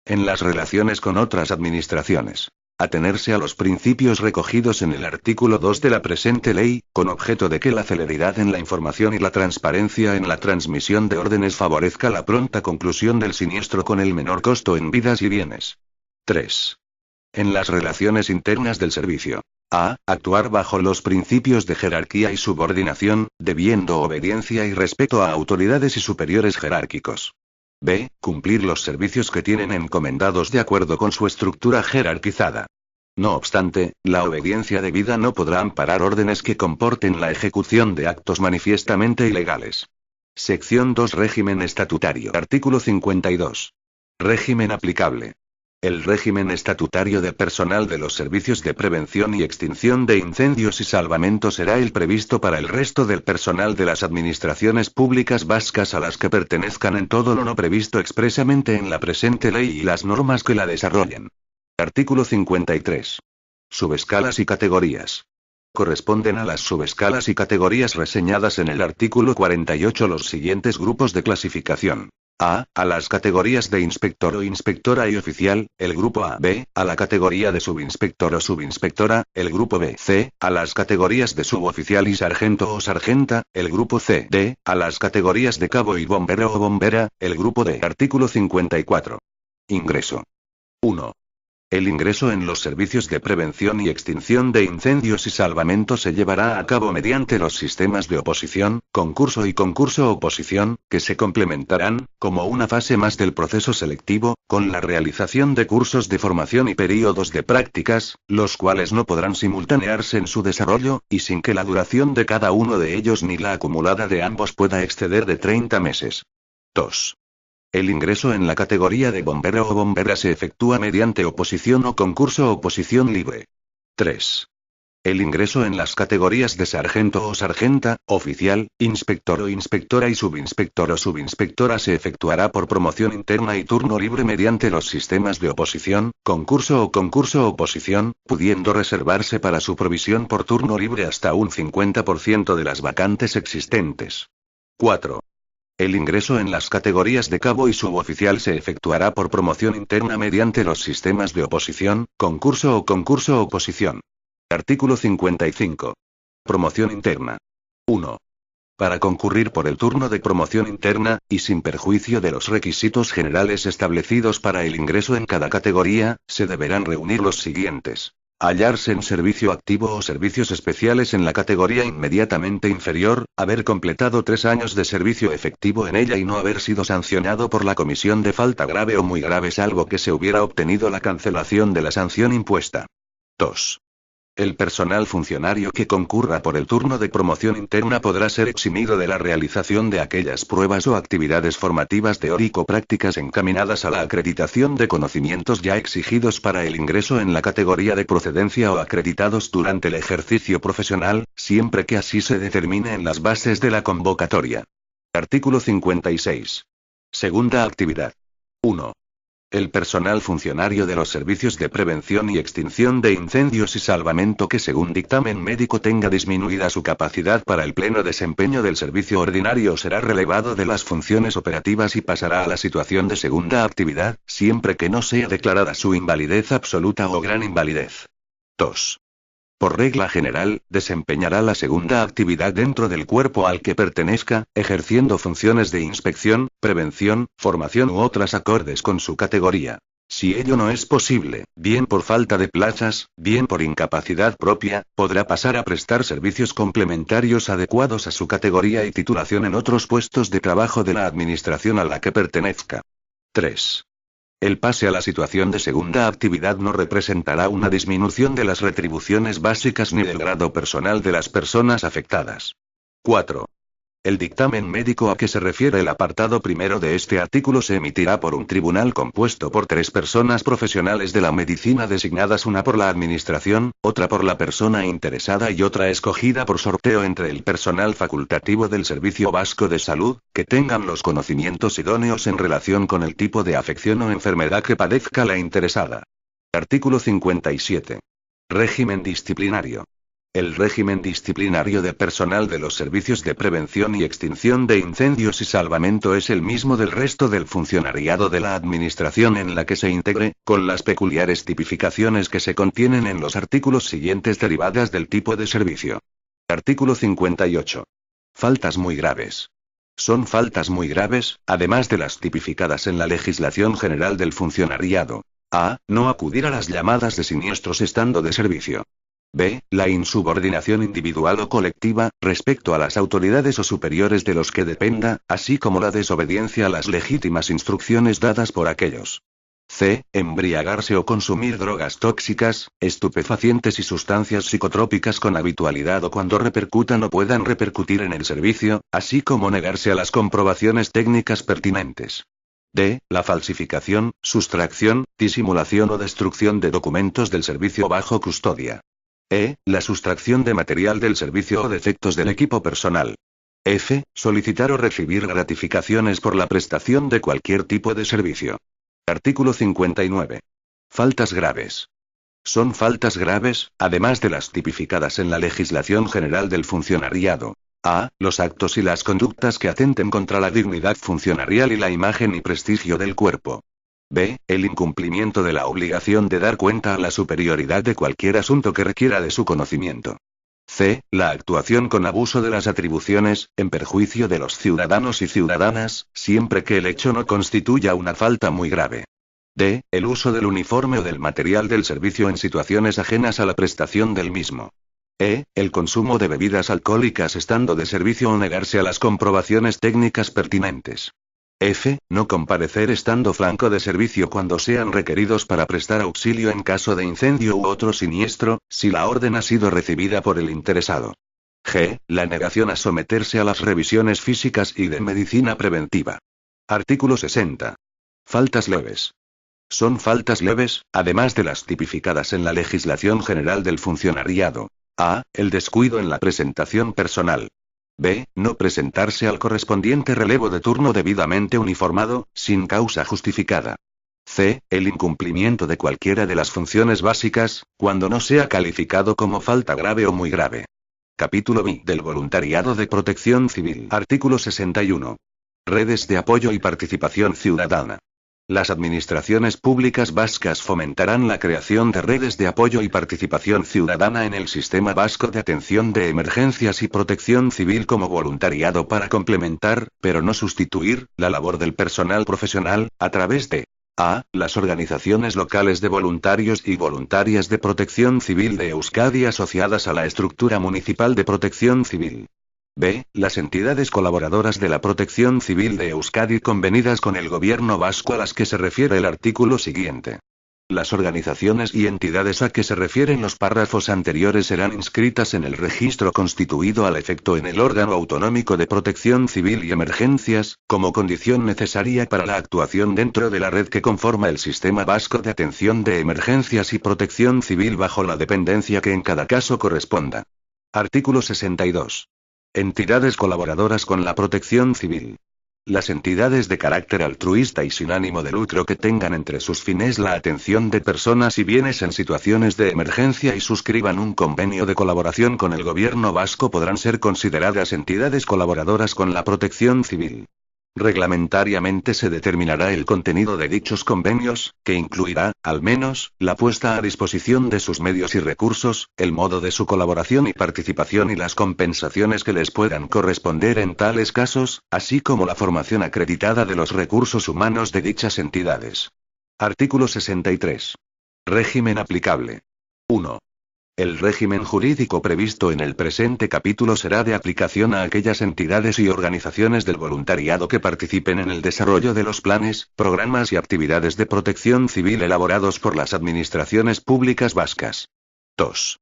Speaker 1: En las relaciones con otras administraciones. Atenerse a los principios recogidos en el artículo 2 de la presente ley, con objeto de que la celeridad en la información y la transparencia en la transmisión de órdenes favorezca la pronta conclusión del siniestro con el menor costo en vidas y bienes. 3. En las relaciones internas del servicio. A. Actuar bajo los principios de jerarquía y subordinación, debiendo obediencia y respeto a autoridades y superiores jerárquicos. B. Cumplir los servicios que tienen encomendados de acuerdo con su estructura jerarquizada. No obstante, la obediencia debida no podrá amparar órdenes que comporten la ejecución de actos manifiestamente ilegales. Sección 2. Régimen estatutario. Artículo 52. Régimen aplicable. El régimen estatutario de personal de los servicios de prevención y extinción de incendios y salvamento será el previsto para el resto del personal de las administraciones públicas vascas a las que pertenezcan en todo lo no previsto expresamente en la presente ley y las normas que la desarrollen. Artículo 53. Subescalas y categorías. Corresponden a las subescalas y categorías reseñadas en el artículo 48 los siguientes grupos de clasificación. A las categorías de inspector o inspectora y oficial, el grupo A. B, a la categoría de subinspector o subinspectora, el grupo B. C, a las categorías de suboficial y sargento o sargenta, el grupo C. D, a las categorías de cabo y bombero o bombera, el grupo D. Artículo 54. Ingreso. 1. El ingreso en los servicios de prevención y extinción de incendios y salvamento se llevará a cabo mediante los sistemas de oposición, concurso y concurso-oposición, que se complementarán, como una fase más del proceso selectivo, con la realización de cursos de formación y períodos de prácticas, los cuales no podrán simultanearse en su desarrollo, y sin que la duración de cada uno de ellos ni la acumulada de ambos pueda exceder de 30 meses. 2. El ingreso en la categoría de bombero o bombera se efectúa mediante oposición o concurso-oposición libre. 3. El ingreso en las categorías de sargento o sargenta, oficial, inspector o inspectora y subinspector o subinspectora se efectuará por promoción interna y turno libre mediante los sistemas de oposición, concurso o concurso-oposición, pudiendo reservarse para su provisión por turno libre hasta un 50% de las vacantes existentes. 4. El ingreso en las categorías de cabo y suboficial se efectuará por promoción interna mediante los sistemas de oposición, concurso o concurso-oposición. Artículo 55. Promoción interna. 1. Para concurrir por el turno de promoción interna, y sin perjuicio de los requisitos generales establecidos para el ingreso en cada categoría, se deberán reunir los siguientes. Hallarse en servicio activo o servicios especiales en la categoría inmediatamente inferior, haber completado 3 años de servicio efectivo en ella y no haber sido sancionado por la comisión de falta grave o muy grave salvo que se hubiera obtenido la cancelación de la sanción impuesta. 2. El personal funcionario que concurra por el turno de promoción interna podrá ser eximido de la realización de aquellas pruebas o actividades formativas teórico-prácticas encaminadas a la acreditación de conocimientos ya exigidos para el ingreso en la categoría de procedencia o acreditados durante el ejercicio profesional, siempre que así se determine en las bases de la convocatoria. Artículo 56. Segunda actividad. 1. El personal funcionario de los servicios de prevención y extinción de incendios y salvamento que según dictamen médico tenga disminuida su capacidad para el pleno desempeño del servicio ordinario será relevado de las funciones operativas y pasará a la situación de segunda actividad, siempre que no sea declarada su invalidez absoluta o gran invalidez. 2. Por regla general, desempeñará la segunda actividad dentro del cuerpo al que pertenezca, ejerciendo funciones de inspección, prevención, formación u otras acordes con su categoría. Si ello no es posible, bien por falta de plazas, bien por incapacidad propia, podrá pasar a prestar servicios complementarios adecuados a su categoría y titulación en otros puestos de trabajo de la administración a la que pertenezca. 3. El pase a la situación de segunda actividad no representará una disminución de las retribuciones básicas ni del grado personal de las personas afectadas. 4. El dictamen médico a que se refiere el apartado primero de este artículo se emitirá por un tribunal compuesto por 3 personas profesionales de la medicina designadas, una por la administración, otra por la persona interesada y otra escogida por sorteo entre el personal facultativo del Servicio Vasco de Salud, que tengan los conocimientos idóneos en relación con el tipo de afección o enfermedad que padezca la interesada. Artículo 57. Régimen disciplinario. El régimen disciplinario de personal de los servicios de prevención y extinción de incendios y salvamento es el mismo del resto del funcionariado de la administración en la que se integre, con las peculiares tipificaciones que se contienen en los artículos siguientes derivadas del tipo de servicio. Artículo 58. Faltas muy graves. Son faltas muy graves, además de las tipificadas en la legislación general del funcionariado. A. No acudir a las llamadas de siniestros estando de servicio. B. La insubordinación individual o colectiva, respecto a las autoridades o superiores de los que dependa, así como la desobediencia a las legítimas instrucciones dadas por aquellos. C. Embriagarse o consumir drogas tóxicas, estupefacientes y sustancias psicotrópicas con habitualidad o cuando repercutan o puedan repercutir en el servicio, así como negarse a las comprobaciones técnicas pertinentes. D. La falsificación, sustracción, disimulación o destrucción de documentos del servicio bajo custodia. E. La sustracción de material del servicio o defectos del equipo personal. F. Solicitar o recibir gratificaciones por la prestación de cualquier tipo de servicio. Artículo 59. Faltas graves. Son faltas graves, además de las tipificadas en la legislación general del funcionariado. A. Los actos y las conductas que atenten contra la dignidad funcionarial y la imagen y prestigio del cuerpo. B. El incumplimiento de la obligación de dar cuenta a la superioridad de cualquier asunto que requiera de su conocimiento. C. La actuación con abuso de las atribuciones, en perjuicio de los ciudadanos y ciudadanas, siempre que el hecho no constituya una falta muy grave. D. El uso del uniforme o del material del servicio en situaciones ajenas a la prestación del mismo. E. El consumo de bebidas alcohólicas estando de servicio o negarse a las comprobaciones técnicas pertinentes. F. No comparecer estando franco de servicio cuando sean requeridos para prestar auxilio en caso de incendio u otro siniestro, si la orden ha sido recibida por el interesado. G. La negación a someterse a las revisiones físicas y de medicina preventiva. Artículo 60. Faltas leves. Son faltas leves, además de las tipificadas en la legislación general del funcionariado. A. El descuido en la presentación personal. B. No presentarse al correspondiente relevo de turno debidamente uniformado, sin causa justificada. C. El incumplimiento de cualquiera de las funciones básicas, cuando no sea calificado como falta grave o muy grave. Capítulo B. Del voluntariado de protección civil. Artículo 61. Redes de apoyo y participación ciudadana. Las administraciones públicas vascas fomentarán la creación de redes de apoyo y participación ciudadana en el Sistema Vasco de Atención de Emergencias y Protección Civil como voluntariado para complementar, pero no sustituir, la labor del personal profesional, a través de a. Las organizaciones locales de voluntarios y voluntarias de protección civil de Euskadi asociadas a la estructura municipal de protección civil. B. Las entidades colaboradoras de la protección civil de Euskadi convenidas con el gobierno vasco a las que se refiere el artículo siguiente. Las organizaciones y entidades a que se refieren los párrafos anteriores serán inscritas en el registro constituido al efecto en el órgano autonómico de protección civil y emergencias, como condición necesaria para la actuación dentro de la red que conforma el Sistema Vasco de Atención de Emergencias y Protección Civil bajo la dependencia que en cada caso corresponda. Artículo 62. Entidades colaboradoras con la protección civil. Las entidades de carácter altruista y sin ánimo de lucro que tengan entre sus fines la atención de personas y bienes en situaciones de emergencia y suscriban un convenio de colaboración con el gobierno vasco podrán ser consideradas entidades colaboradoras con la protección civil. Reglamentariamente se determinará el contenido de dichos convenios, que incluirá, al menos, la puesta a disposición de sus medios y recursos, el modo de su colaboración y participación y las compensaciones que les puedan corresponder en tales casos, así como la formación acreditada de los recursos humanos de dichas entidades. Artículo 63. Régimen aplicable. 1. El régimen jurídico previsto en el presente capítulo será de aplicación a aquellas entidades y organizaciones del voluntariado que participen en el desarrollo de los planes, programas y actividades de protección civil elaborados por las administraciones públicas vascas. 2.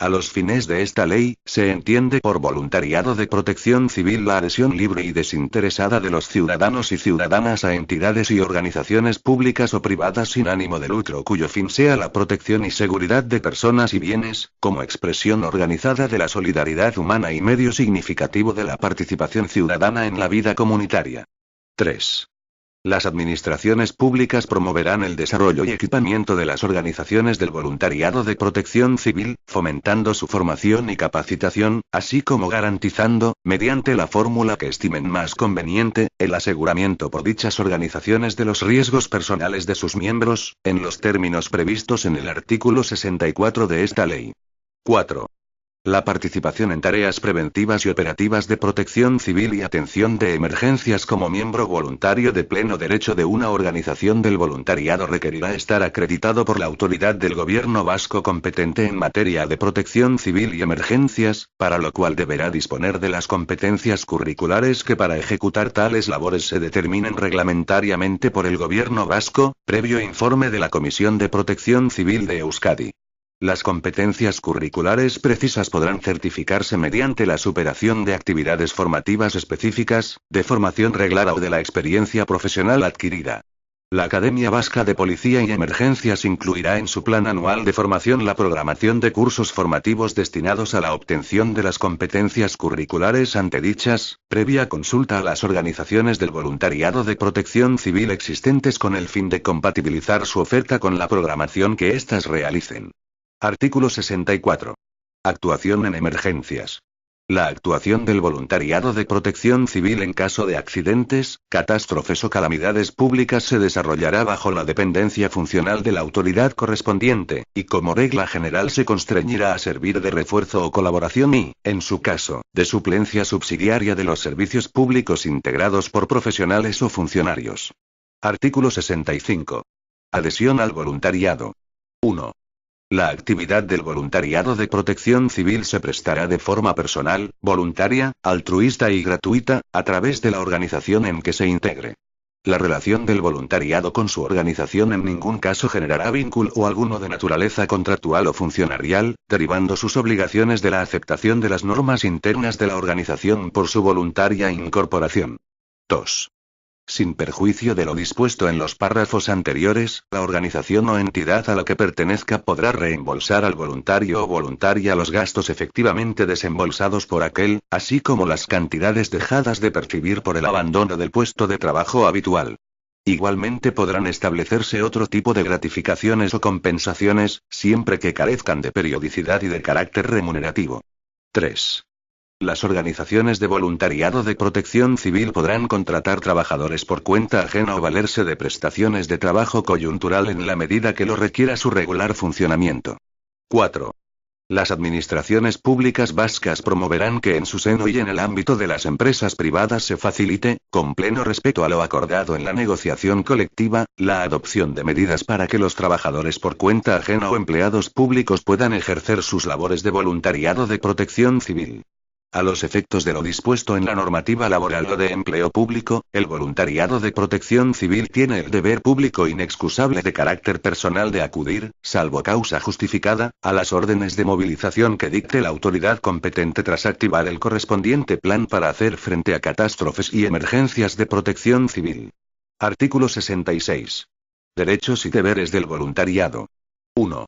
Speaker 1: A los fines de esta ley, se entiende por voluntariado de protección civil la adhesión libre y desinteresada de los ciudadanos y ciudadanas a entidades y organizaciones públicas o privadas sin ánimo de lucro cuyo fin sea la protección y seguridad de personas y bienes, como expresión organizada de la solidaridad humana y medio significativo de la participación ciudadana en la vida comunitaria. 3. Las administraciones públicas promoverán el desarrollo y equipamiento de las organizaciones del voluntariado de protección civil, fomentando su formación y capacitación, así como garantizando, mediante la fórmula que estimen más conveniente, el aseguramiento por dichas organizaciones de los riesgos personales de sus miembros, en los términos previstos en el artículo 64 de esta ley. 4. La participación en tareas preventivas y operativas de protección civil y atención de emergencias como miembro voluntario de pleno derecho de una organización del voluntariado requerirá estar acreditado por la autoridad del gobierno vasco competente en materia de protección civil y emergencias, para lo cual deberá disponer de las competencias curriculares que para ejecutar tales labores se determinen reglamentariamente por el gobierno vasco, previo informe de la Comisión de Protección Civil de Euskadi. Las competencias curriculares precisas podrán certificarse mediante la superación de actividades formativas específicas, de formación reglada o de la experiencia profesional adquirida. La Academia Vasca de Policía y Emergencias incluirá en su plan anual de formación la programación de cursos formativos destinados a la obtención de las competencias curriculares antedichas, previa consulta a las organizaciones del voluntariado de protección civil existentes con el fin de compatibilizar su oferta con la programación que éstas realicen. Artículo 64. Actuación en emergencias. La actuación del voluntariado de protección civil en caso de accidentes, catástrofes o calamidades públicas se desarrollará bajo la dependencia funcional de la autoridad correspondiente, y como regla general se constreñirá a servir de refuerzo o colaboración y, en su caso, de suplencia subsidiaria de los servicios públicos integrados por profesionales o funcionarios. Artículo 65. Adhesión al voluntariado. 1. La actividad del voluntariado de protección civil se prestará de forma personal, voluntaria, altruista y gratuita, a través de la organización en que se integre. La relación del voluntariado con su organización en ningún caso generará vínculo alguno de naturaleza contractual o funcionarial, derivando sus obligaciones de la aceptación de las normas internas de la organización por su voluntaria incorporación. 2. Sin perjuicio de lo dispuesto en los párrafos anteriores, la organización o entidad a la que pertenezca podrá reembolsar al voluntario o voluntaria los gastos efectivamente desembolsados por aquel, así como las cantidades dejadas de percibir por el abandono del puesto de trabajo habitual. Igualmente podrán establecerse otro tipo de gratificaciones o compensaciones, siempre que carezcan de periodicidad y de carácter remunerativo. 3. Las organizaciones de voluntariado de protección civil podrán contratar trabajadores por cuenta ajena o valerse de prestaciones de trabajo coyuntural en la medida que lo requiera su regular funcionamiento. 4. Las administraciones públicas vascas promoverán que en su seno y en el ámbito de las empresas privadas se facilite, con pleno respeto a lo acordado en la negociación colectiva, la adopción de medidas para que los trabajadores por cuenta ajena o empleados públicos puedan ejercer sus labores de voluntariado de protección civil. A los efectos de lo dispuesto en la normativa laboral o de empleo público, el voluntariado de protección civil tiene el deber público inexcusable de carácter personal de acudir, salvo causa justificada, a las órdenes de movilización que dicte la autoridad competente tras activar el correspondiente plan para hacer frente a catástrofes y emergencias de protección civil. Artículo 66. Derechos y deberes del voluntariado. 1.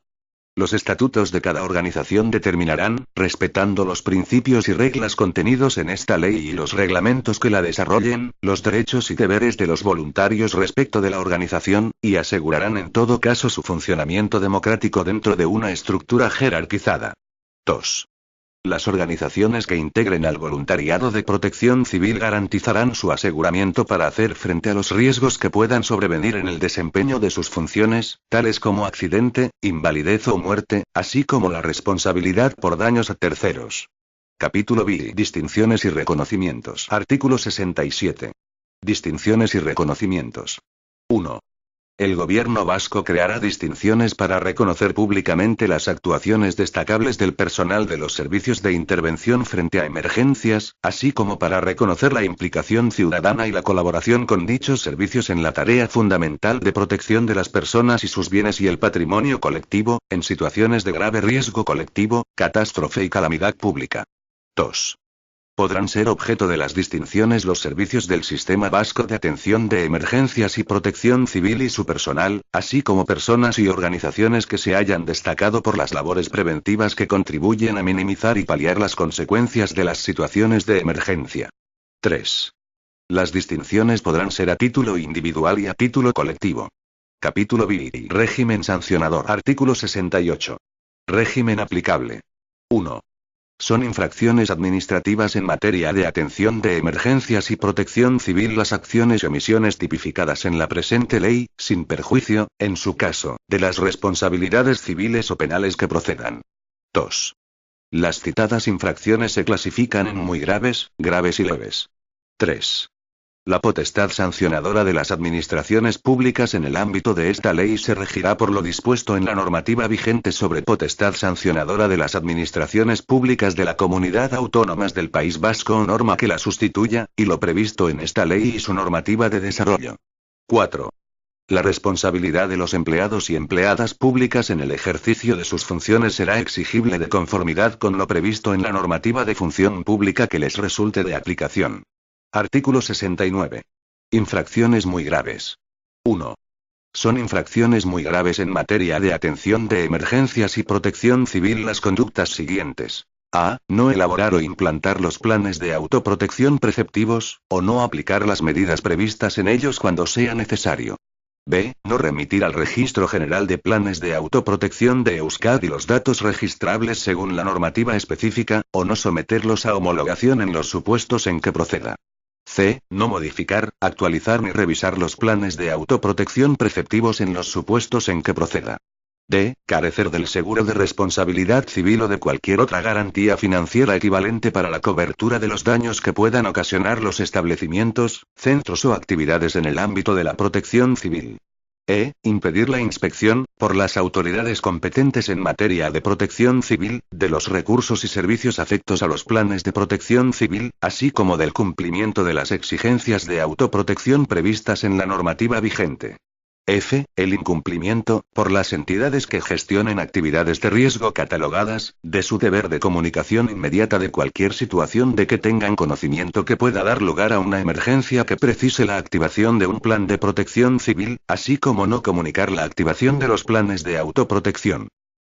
Speaker 1: Los estatutos de cada organización determinarán, respetando los principios y reglas contenidos en esta ley y los reglamentos que la desarrollen, los derechos y deberes de los voluntarios respecto de la organización, y asegurarán en todo caso su funcionamiento democrático dentro de una estructura jerarquizada. 2. Las organizaciones que integren al voluntariado de protección civil garantizarán su aseguramiento para hacer frente a los riesgos que puedan sobrevenir en el desempeño de sus funciones, tales como accidente, invalidez o muerte, así como la responsabilidad por daños a terceros. Capítulo B. Distinciones y reconocimientos. Artículo 67. Distinciones y reconocimientos. 1. El gobierno vasco creará distinciones para reconocer públicamente las actuaciones destacables del personal de los servicios de intervención frente a emergencias, así como para reconocer la implicación ciudadana y la colaboración con dichos servicios en la tarea fundamental de protección de las personas y sus bienes y el patrimonio colectivo, en situaciones de grave riesgo colectivo, catástrofe y calamidad pública. 2. Podrán ser objeto de las distinciones los servicios del Sistema Vasco de Atención de Emergencias y Protección Civil y su personal, así como personas y organizaciones que se hayan destacado por las labores preventivas que contribuyen a minimizar y paliar las consecuencias de las situaciones de emergencia. 3. Las distinciones podrán ser a título individual y a título colectivo. Capítulo B. Régimen sancionador. Artículo 68. Régimen aplicable. 1. Son infracciones administrativas en materia de atención de emergencias y protección civil las acciones y omisiones tipificadas en la presente ley, sin perjuicio, en su caso, de las responsabilidades civiles o penales que procedan. 2. Las citadas infracciones se clasifican en muy graves, graves y leves. 3. La potestad sancionadora de las administraciones públicas en el ámbito de esta ley se regirá por lo dispuesto en la normativa vigente sobre potestad sancionadora de las administraciones públicas de la Comunidad Autónomas del País Vasco o norma que la sustituya, y lo previsto en esta ley y su normativa de desarrollo. 4. La responsabilidad de los empleados y empleadas públicas en el ejercicio de sus funciones será exigible de conformidad con lo previsto en la normativa de función pública que les resulte de aplicación. Artículo 69. Infracciones muy graves. 1. Son infracciones muy graves en materia de atención de emergencias y protección civil las conductas siguientes. A. No elaborar o implantar los planes de autoprotección preceptivos, o no aplicar las medidas previstas en ellos cuando sea necesario. B. No remitir al Registro General de Planes de Autoprotección de Euskadi los datos registrables según la normativa específica, o no someterlos a homologación en los supuestos en que proceda. C. No modificar, actualizar ni revisar los planes de autoprotección preceptivos en los supuestos en que proceda. D. Carecer del seguro de responsabilidad civil o de cualquier otra garantía financiera equivalente para la cobertura de los daños que puedan ocasionar los establecimientos, centros o actividades en el ámbito de la protección civil. E. Impedir la inspección, por las autoridades competentes en materia de protección civil, de los recursos y servicios afectos a los planes de protección civil, así como del cumplimiento de las exigencias de autoprotección previstas en la normativa vigente. F. El incumplimiento, por las entidades que gestionen actividades de riesgo catalogadas, de su deber de comunicación inmediata de cualquier situación de que tengan conocimiento que pueda dar lugar a una emergencia que precise la activación de un plan de protección civil, así como no comunicar la activación de los planes de autoprotección.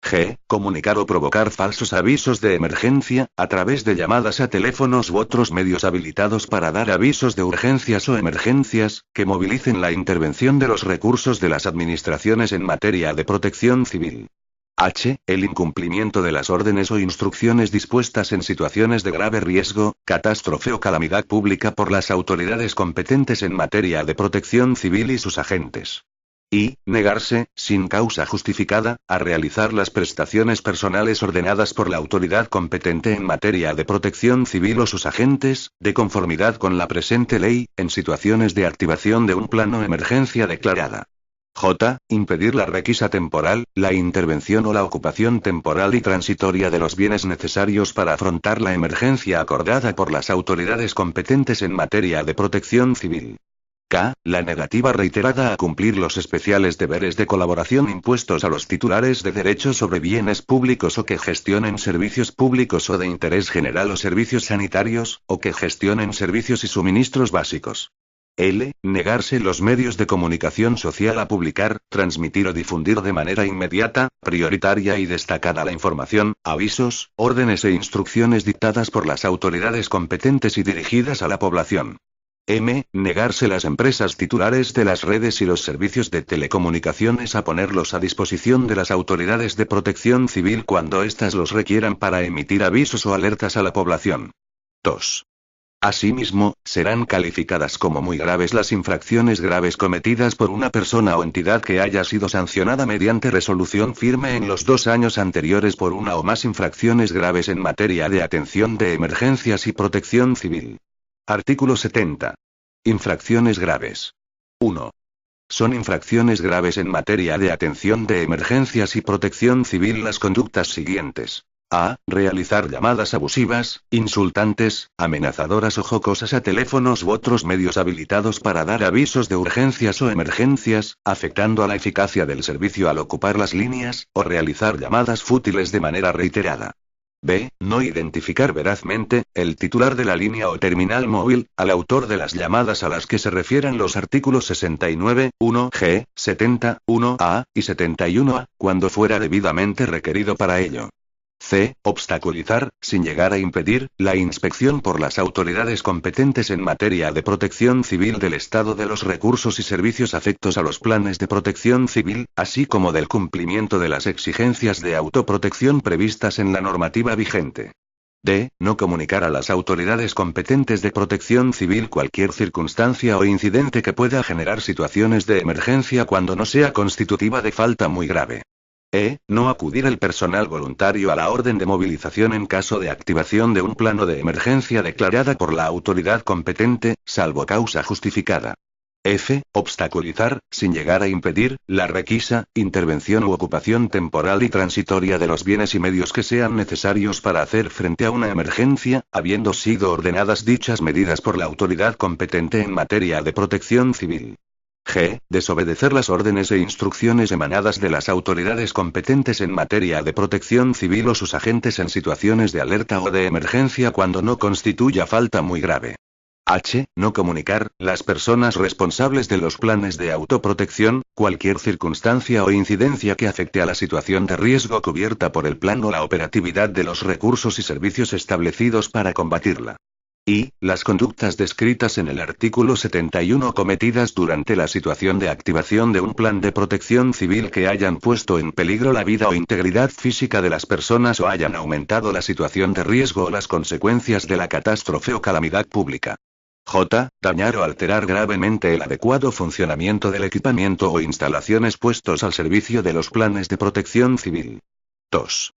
Speaker 1: G. Comunicar o provocar falsos avisos de emergencia, a través de llamadas a teléfonos u otros medios habilitados para dar avisos de urgencias o emergencias, que movilicen la intervención de los recursos de las administraciones en materia de protección civil. H. El incumplimiento de las órdenes o instrucciones dispuestas en situaciones de grave riesgo, catástrofe o calamidad pública por las autoridades competentes en materia de protección civil y sus agentes. Y, negarse, sin causa justificada, a realizar las prestaciones personales ordenadas por la autoridad competente en materia de protección civil o sus agentes, de conformidad con la presente ley, en situaciones de activación de un plano emergencia declarada. J. Impedir la requisa temporal, la intervención o la ocupación temporal y transitoria de los bienes necesarios para afrontar la emergencia acordada por las autoridades competentes en materia de protección civil. K. La negativa reiterada a cumplir los especiales deberes de colaboración impuestos a los titulares de derechos sobre bienes públicos o que gestionen servicios públicos o de interés general o servicios sanitarios, o que gestionen servicios y suministros básicos. L. Negarse los medios de comunicación social a publicar, transmitir o difundir de manera inmediata, prioritaria y destacada la información, avisos, órdenes e instrucciones dictadas por las autoridades competentes y dirigidas a la población. M. Negarse las empresas titulares de las redes y los servicios de telecomunicaciones a ponerlos a disposición de las autoridades de protección civil cuando éstas los requieran para emitir avisos o alertas a la población. 2. Asimismo, serán calificadas como muy graves las infracciones graves cometidas por una persona o entidad que haya sido sancionada mediante resolución firme en los 2 años anteriores por una o más infracciones graves en materia de atención de emergencias y protección civil. Artículo 70. Infracciones graves. 1. Son infracciones graves en materia de atención de emergencias y protección civil las conductas siguientes. A. Realizar llamadas abusivas, insultantes, amenazadoras o jocosas a teléfonos u otros medios habilitados para dar avisos de urgencias o emergencias, afectando a la eficacia del servicio al ocupar las líneas, o realizar llamadas fútiles de manera reiterada. B. No identificar verazmente, el titular de la línea o terminal móvil, al autor de las llamadas a las que se refieran los artículos 69, 1g, 70, 1a, y 71a, cuando fuera debidamente requerido para ello. C. Obstaculizar, sin llegar a impedir, la inspección por las autoridades competentes en materia de protección civil del estado de los recursos y servicios afectos a los planes de protección civil, así como del cumplimiento de las exigencias de autoprotección previstas en la normativa vigente. D. No comunicar a las autoridades competentes de protección civil cualquier circunstancia o incidente que pueda generar situaciones de emergencia cuando no sea constitutiva de falta muy grave. No acudir el personal voluntario a la orden de movilización en caso de activación de un plano de emergencia declarada por la autoridad competente, salvo causa justificada. F. Obstaculizar, sin llegar a impedir, la requisa, intervención u ocupación temporal y transitoria de los bienes y medios que sean necesarios para hacer frente a una emergencia, habiendo sido ordenadas dichas medidas por la autoridad competente en materia de protección civil. G. Desobedecer las órdenes e instrucciones emanadas de las autoridades competentes en materia de protección civil o sus agentes en situaciones de alerta o de emergencia cuando no constituya falta muy grave. H. No comunicar, las personas responsables de los planes de autoprotección, cualquier circunstancia o incidencia que afecte a la situación de riesgo cubierta por el plan o la operatividad de los recursos y servicios establecidos para combatirla. Y, las conductas descritas en el artículo 71 cometidas durante la situación de activación de un plan de protección civil que hayan puesto en peligro la vida o integridad física de las personas o hayan aumentado la situación de riesgo o las consecuencias de la catástrofe o calamidad pública. J. Dañar o alterar gravemente el adecuado funcionamiento del equipamiento o instalaciones puestos al servicio de los planes de protección civil. 2.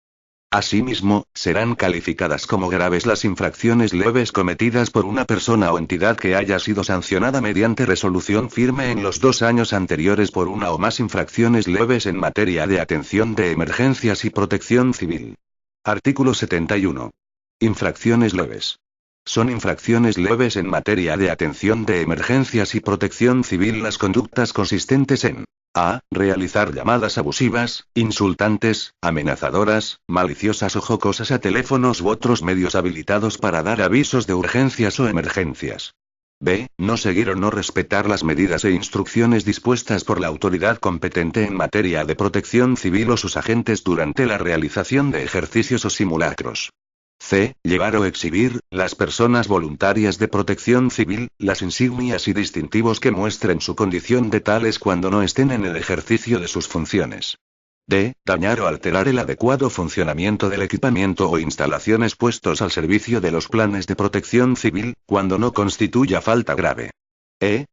Speaker 1: Asimismo, serán calificadas como graves las infracciones leves cometidas por una persona o entidad que haya sido sancionada mediante resolución firme en los 2 años anteriores por una o más infracciones leves en materia de atención de emergencias y protección civil. Artículo 71. Infracciones leves. Son infracciones leves en materia de atención de emergencias y protección civil las conductas consistentes en a. Realizar llamadas abusivas, insultantes, amenazadoras, maliciosas o jocosas a teléfonos u otros medios habilitados para dar avisos de urgencias o emergencias. B. No seguir o no respetar las medidas e instrucciones dispuestas por la autoridad competente en materia de protección civil o sus agentes durante la realización de ejercicios o simulacros. C. Llevar o exhibir, las personas voluntarias de protección civil, las insignias y distintivos que muestren su condición de tales cuando no estén en el ejercicio de sus funciones. D. Dañar o alterar el adecuado funcionamiento del equipamiento o instalaciones puestos al servicio de los planes de protección civil, cuando no constituya falta grave.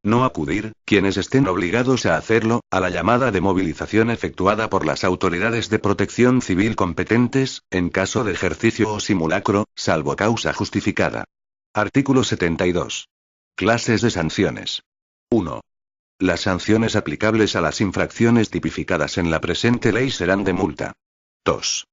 Speaker 1: No acudir, quienes estén obligados a hacerlo, a la llamada de movilización efectuada por las autoridades de protección civil competentes, en caso de ejercicio o simulacro, salvo causa justificada. Artículo 72. Clases de sanciones. 1. Las sanciones aplicables a las infracciones tipificadas en la presente ley serán de multa. 2.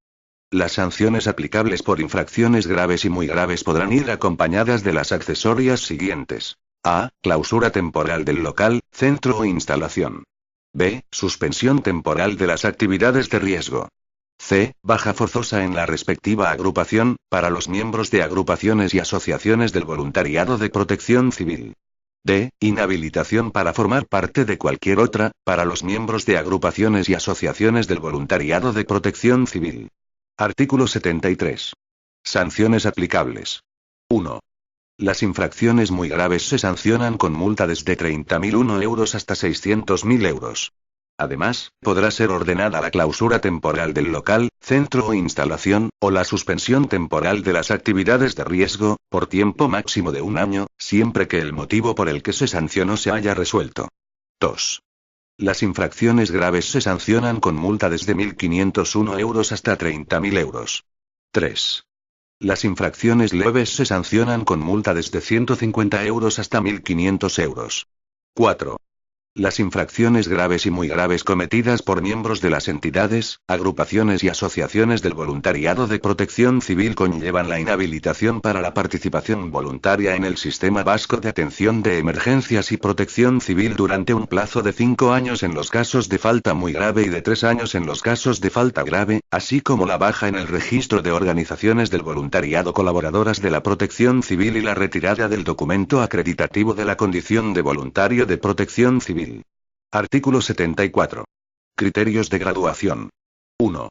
Speaker 1: Las sanciones aplicables por infracciones graves y muy graves podrán ir acompañadas de las accesorias siguientes. A. Clausura temporal del local, centro o instalación. B. Suspensión temporal de las actividades de riesgo. C. Baja forzosa en la respectiva agrupación, para los miembros de agrupaciones y asociaciones del voluntariado de protección civil. D. Inhabilitación para formar parte de cualquier otra, para los miembros de agrupaciones y asociaciones del voluntariado de protección civil. Artículo 73. Sanciones aplicables. 1. Las infracciones muy graves se sancionan con multa desde 30.001 euros hasta 600.000 euros. Además, podrá ser ordenada la clausura temporal del local, centro o instalación, o la suspensión temporal de las actividades de riesgo, por tiempo máximo de 1 año, siempre que el motivo por el que se sancionó se haya resuelto. 2. Las infracciones graves se sancionan con multa desde 1.501 euros hasta 30.000 euros. 3. Las infracciones leves se sancionan con multa desde 150 euros hasta 1.500 euros. 4. Las infracciones graves y muy graves cometidas por miembros de las entidades, agrupaciones y asociaciones del voluntariado de protección civil conllevan la inhabilitación para la participación voluntaria en el Sistema Vasco de Atención de Emergencias y Protección Civil durante un plazo de 5 años en los casos de falta muy grave y de 3 años en los casos de falta grave, así como la baja en el registro de organizaciones del voluntariado colaboradoras de la protección civil y la retirada del documento acreditativo de la condición de voluntario de protección civil. Artículo 74. Criterios de graduación. 1.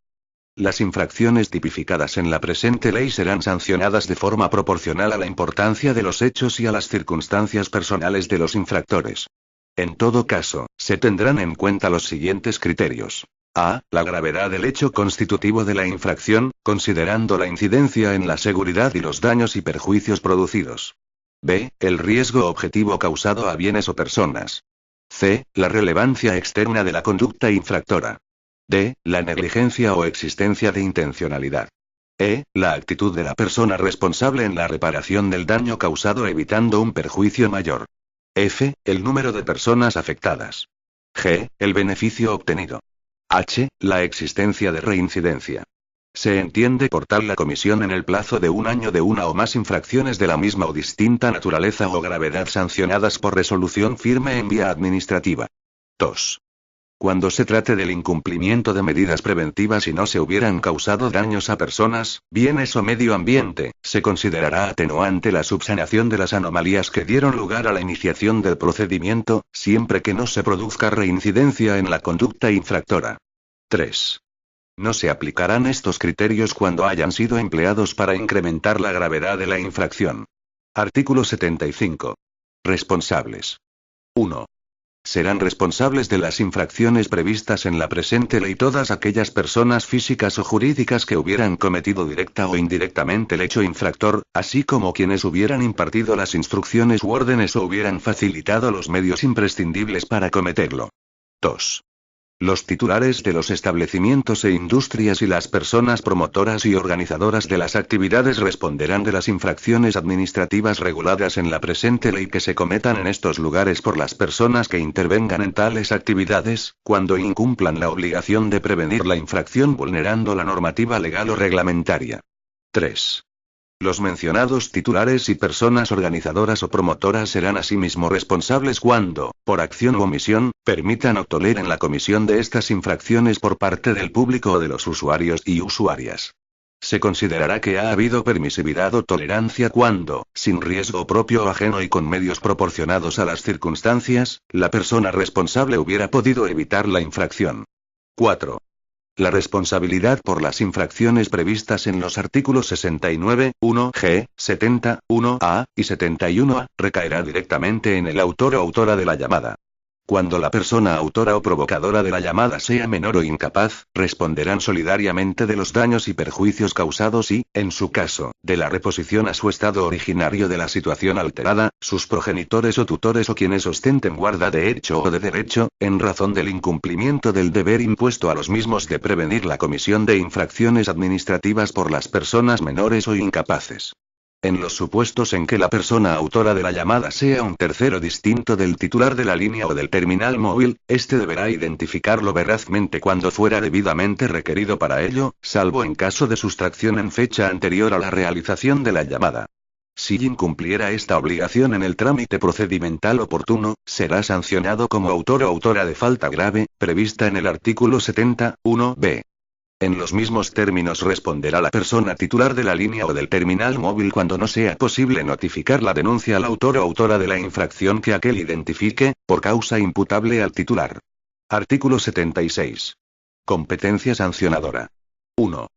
Speaker 1: Las infracciones tipificadas en la presente ley serán sancionadas de forma proporcional a la importancia de los hechos y a las circunstancias personales de los infractores. En todo caso, se tendrán en cuenta los siguientes criterios. A. La gravedad del hecho constitutivo de la infracción, considerando la incidencia en la seguridad y los daños y perjuicios producidos. B. El riesgo objetivo causado a bienes o personas. C. La relevancia externa de la conducta infractora. D. La negligencia o existencia de intencionalidad. E. La actitud de la persona responsable en la reparación del daño causado evitando un perjuicio mayor. F. El número de personas afectadas. G. El beneficio obtenido. H. La existencia de reincidencia. Se entiende por tal la comisión en el plazo de 1 año de una o más infracciones de la misma o distinta naturaleza o gravedad sancionadas por resolución firme en vía administrativa. 2. Cuando se trate del incumplimiento de medidas preventivas y no se hubieran causado daños a personas, bienes o medio ambiente, se considerará atenuante la subsanación de las anomalías que dieron lugar a la iniciación del procedimiento, siempre que no se produzca reincidencia en la conducta infractora. 3. No se aplicarán estos criterios cuando hayan sido empleados para incrementar la gravedad de la infracción. Artículo 75. Responsables. 1. Serán responsables de las infracciones previstas en la presente ley todas aquellas personas físicas o jurídicas que hubieran cometido directa o indirectamente el hecho infractor, así como quienes hubieran impartido las instrucciones u órdenes o hubieran facilitado los medios imprescindibles para cometerlo. 2. Los titulares de los establecimientos e industrias y las personas promotoras y organizadoras de las actividades responderán de las infracciones administrativas reguladas en la presente ley que se cometan en estos lugares por las personas que intervengan en tales actividades, cuando incumplan la obligación de prevenir la infracción vulnerando la normativa legal o reglamentaria. 3. Los mencionados titulares y personas organizadoras o promotoras serán asimismo responsables cuando, por acción u omisión, permitan o toleren la comisión de estas infracciones por parte del público o de los usuarios y usuarias. Se considerará que ha habido permisividad o tolerancia cuando, sin riesgo propio o ajeno y con medios proporcionados a las circunstancias, la persona responsable hubiera podido evitar la infracción. 4. La responsabilidad por las infracciones previstas en los artículos 69, 1g, 70, 1a, y 71a, recaerá directamente en el autor o autora de la llamada. Cuando la persona autora o provocadora de la llamada sea menor o incapaz, responderán solidariamente de los daños y perjuicios causados y, en su caso, de la reposición a su estado originario de la situación alterada, sus progenitores o tutores o quienes ostenten guarda de hecho o de derecho, en razón del incumplimiento del deber impuesto a los mismos de prevenir la comisión de infracciones administrativas por las personas menores o incapaces. En los supuestos en que la persona autora de la llamada sea un tercero distinto del titular de la línea o del terminal móvil, este deberá identificarlo verazmente cuando fuera debidamente requerido para ello, salvo en caso de sustracción en fecha anterior a la realización de la llamada. Si incumpliera esta obligación en el trámite procedimental oportuno, será sancionado como autor o autora de falta grave, prevista en el artículo 71b. En los mismos términos responderá la persona titular de la línea o del terminal móvil cuando no sea posible notificar la denuncia al autor o autora de la infracción que aquel identifique, por causa imputable al titular. Artículo 76. Competencia sancionadora. 1.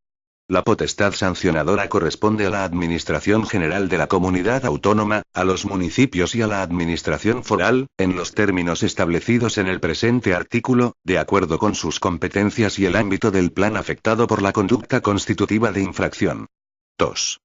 Speaker 1: La potestad sancionadora corresponde a la Administración General de la Comunidad Autónoma, a los municipios y a la Administración Foral, en los términos establecidos en el presente artículo, de acuerdo con sus competencias y el ámbito del plan afectado por la conducta constitutiva de infracción. 2.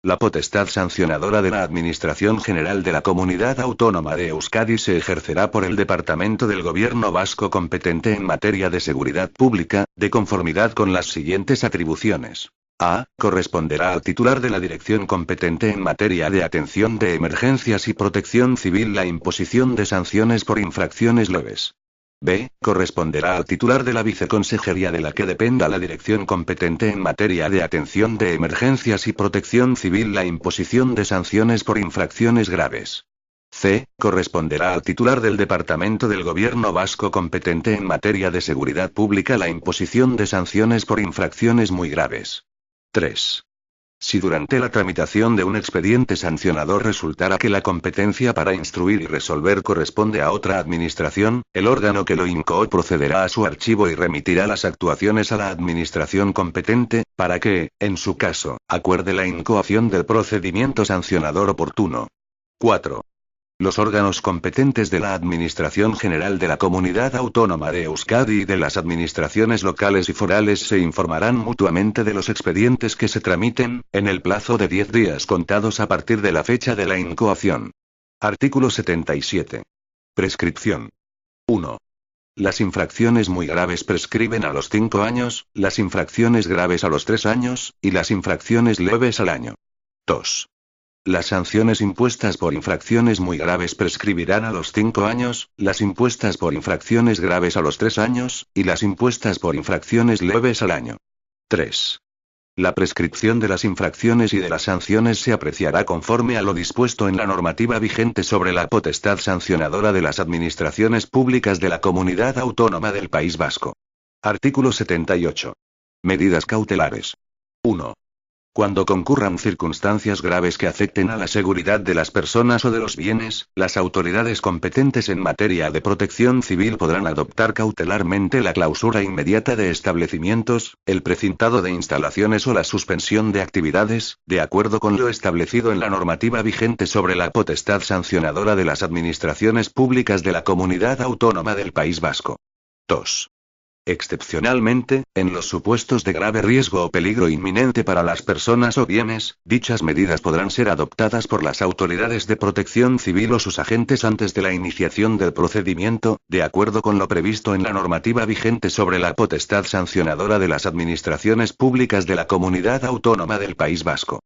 Speaker 1: La potestad sancionadora de la Administración General de la Comunidad Autónoma de Euskadi se ejercerá por el Departamento del Gobierno Vasco competente en materia de seguridad pública, de conformidad con las siguientes atribuciones. A. Corresponderá al titular de la dirección competente en materia de atención de emergencias y protección civil la imposición de sanciones por infracciones leves. B. Corresponderá al titular de la viceconsejería de la que dependa la dirección competente en materia de atención de emergencias y protección civil la imposición de sanciones por infracciones graves. C. Corresponderá al titular del Departamento del Gobierno Vasco competente en materia de seguridad pública la imposición de sanciones por infracciones muy graves. 3. Si durante la tramitación de un expediente sancionador resultara que la competencia para instruir y resolver corresponde a otra administración, el órgano que lo incoó procederá a su archivo y remitirá las actuaciones a la administración competente, para que, en su caso, acuerde la incoación del procedimiento sancionador oportuno. 4. Los órganos competentes de la Administración General de la Comunidad Autónoma de Euskadi y de las administraciones locales y forales se informarán mutuamente de los expedientes que se tramiten, en el plazo de 10 días contados a partir de la fecha de la incoación. Artículo 77. Prescripción. 1. Las infracciones muy graves prescriben a los 5 años, las infracciones graves a los 3 años, y las infracciones leves al año. 2. Las sanciones impuestas por infracciones muy graves prescribirán a los 5 años, las impuestas por infracciones graves a los 3 años, y las impuestas por infracciones leves al año. 3. La prescripción de las infracciones y de las sanciones se apreciará conforme a lo dispuesto en la normativa vigente sobre la potestad sancionadora de las administraciones públicas de la Comunidad Autónoma del País Vasco. Artículo 78. Medidas cautelares. 1. Cuando concurran circunstancias graves que afecten a la seguridad de las personas o de los bienes, las autoridades competentes en materia de protección civil podrán adoptar cautelarmente la clausura inmediata de establecimientos, el precintado de instalaciones o la suspensión de actividades, de acuerdo con lo establecido en la normativa vigente sobre la potestad sancionadora de las administraciones públicas de la Comunidad Autónoma del País Vasco. 2. Excepcionalmente, en los supuestos de grave riesgo o peligro inminente para las personas o bienes, dichas medidas podrán ser adoptadas por las autoridades de protección civil o sus agentes antes de la iniciación del procedimiento, de acuerdo con lo previsto en la normativa vigente sobre la potestad sancionadora de las administraciones públicas de la Comunidad Autónoma del País Vasco.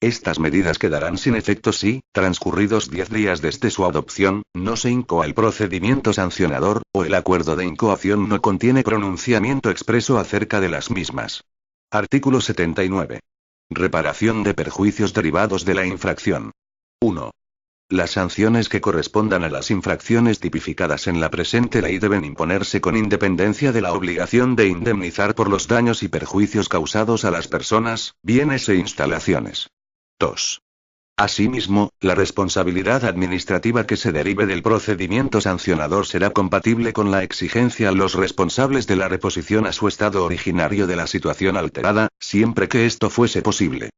Speaker 1: Estas medidas quedarán sin efecto si, transcurridos 10 días desde su adopción, no se incoa el procedimiento sancionador, o el acuerdo de incoación no contiene pronunciamiento expreso acerca de las mismas. Artículo 79. Reparación de perjuicios derivados de la infracción. 1. Las sanciones que correspondan a las infracciones tipificadas en la presente ley deben imponerse con independencia de la obligación de indemnizar por los daños y perjuicios causados a las personas, bienes e instalaciones. 2. Asimismo, la responsabilidad administrativa que se derive del procedimiento sancionador será compatible con la exigencia a los responsables de la reposición a su estado originario de la situación alterada, siempre que esto fuese posible.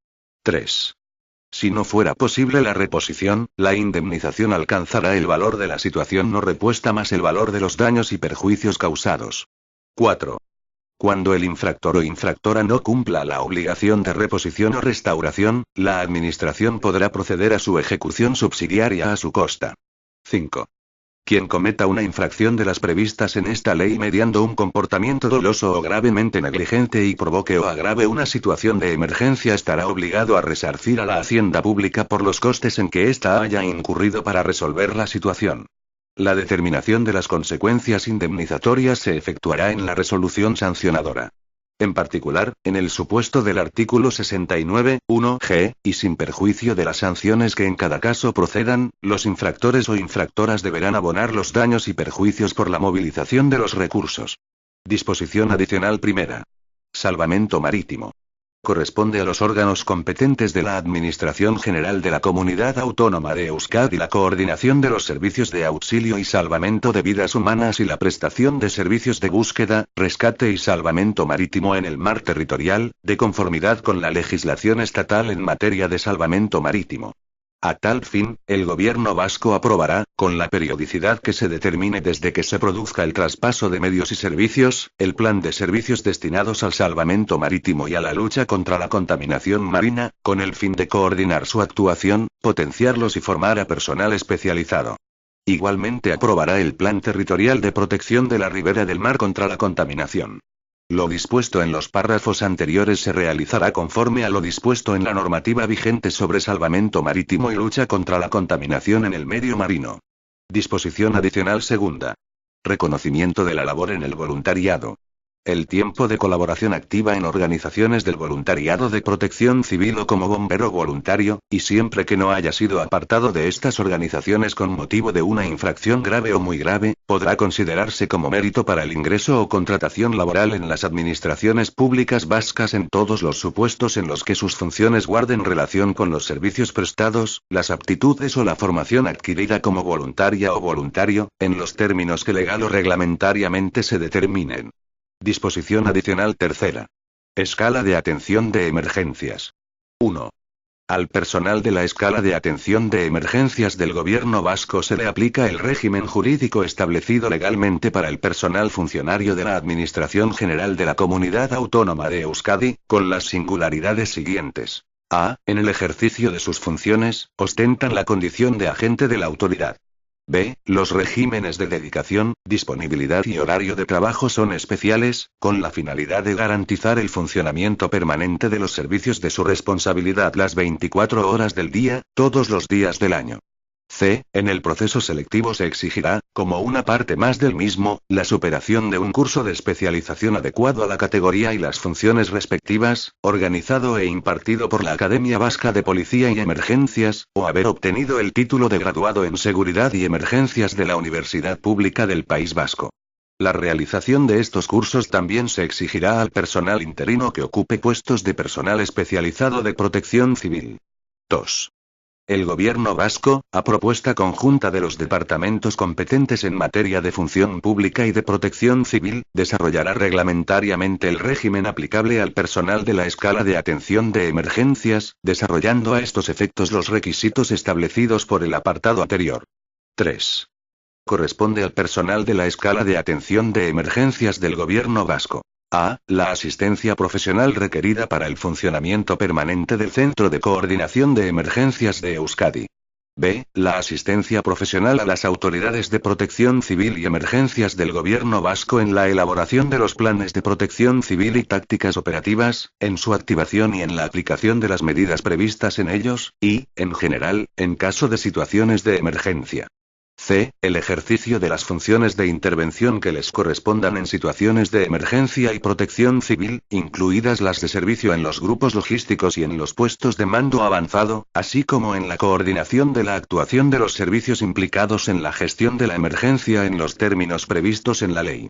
Speaker 1: 3. Si no fuera posible la reposición, la indemnización alcanzará el valor de la situación no repuesta más el valor de los daños y perjuicios causados. 4. Cuando el infractor o infractora no cumpla la obligación de reposición o restauración, la Administración podrá proceder a su ejecución subsidiaria a su costa. 5. Quien cometa una infracción de las previstas en esta ley mediando un comportamiento doloso o gravemente negligente y provoque o agrave una situación de emergencia estará obligado a resarcir a la hacienda pública por los costes en que ésta haya incurrido para resolver la situación. La determinación de las consecuencias indemnizatorias se efectuará en la resolución sancionadora. En particular, en el supuesto del artículo 69, 1g, y sin perjuicio de las sanciones que en cada caso procedan, los infractores o infractoras deberán abonar los daños y perjuicios por la movilización de los recursos. Disposición adicional primera. Salvamento marítimo. Corresponde a los órganos competentes de la Administración General de la Comunidad Autónoma de Euskadi la coordinación de los servicios de auxilio y salvamento de vidas humanas y la prestación de servicios de búsqueda, rescate y salvamento marítimo en el mar territorial, de conformidad con la legislación estatal en materia de salvamento marítimo. A tal fin, el Gobierno vasco aprobará, con la periodicidad que se determine desde que se produzca el traspaso de medios y servicios, el plan de servicios destinados al salvamento marítimo y a la lucha contra la contaminación marina, con el fin de coordinar su actuación, potenciarlos y formar a personal especializado. Igualmente aprobará el Plan Territorial de Protección de la Ribera del Mar contra la contaminación. Lo dispuesto en los párrafos anteriores se realizará conforme a lo dispuesto en la normativa vigente sobre salvamento marítimo y lucha contra la contaminación en el medio marino. Disposición adicional segunda. Reconocimiento de la labor en el voluntariado. El tiempo de colaboración activa en organizaciones del voluntariado de protección civil o como bombero voluntario, y siempre que no haya sido apartado de estas organizaciones con motivo de una infracción grave o muy grave, podrá considerarse como mérito para el ingreso o contratación laboral en las administraciones públicas vascas en todos los supuestos en los que sus funciones guarden relación con los servicios prestados, las aptitudes o la formación adquirida como voluntaria o voluntario, en los términos que legal o reglamentariamente se determinen. Disposición adicional tercera. Escala de atención de emergencias. 1. Al personal de la escala de atención de emergencias del Gobierno vasco se le aplica el régimen jurídico establecido legalmente para el personal funcionario de la Administración General de la Comunidad Autónoma de Euskadi, con las singularidades siguientes. A. En el ejercicio de sus funciones, ostentan la condición de agente de la autoridad. B. Los regímenes de dedicación, disponibilidad y horario de trabajo son especiales, con la finalidad de garantizar el funcionamiento permanente de los servicios de su responsabilidad las 24 horas del día, todos los días del año. C. En el proceso selectivo se exigirá, como una parte más del mismo, la superación de un curso de especialización adecuado a la categoría y las funciones respectivas, organizado e impartido por la Academia Vasca de Policía y Emergencias, o haber obtenido el título de graduado en Seguridad y Emergencias de la Universidad Pública del País Vasco. La realización de estos cursos también se exigirá al personal interino que ocupe puestos de personal especializado de protección civil. 2. El Gobierno vasco, a propuesta conjunta de los departamentos competentes en materia de función pública y de protección civil, desarrollará reglamentariamente el régimen aplicable al personal de la escala de atención de emergencias, desarrollando a estos efectos los requisitos establecidos por el apartado anterior. 3. Corresponde al personal de la escala de atención de emergencias del Gobierno vasco. A. La asistencia profesional requerida para el funcionamiento permanente del Centro de Coordinación de Emergencias de Euskadi. B. La asistencia profesional a las autoridades de protección civil y emergencias del Gobierno vasco en la elaboración de los planes de protección civil y tácticas operativas, en su activación y en la aplicación de las medidas previstas en ellos, y, en general, en caso de situaciones de emergencia. C. El ejercicio de las funciones de intervención que les correspondan en situaciones de emergencia y protección civil, incluidas las de servicio en los grupos logísticos y en los puestos de mando avanzado, así como en la coordinación de la actuación de los servicios implicados en la gestión de la emergencia en los términos previstos en la ley.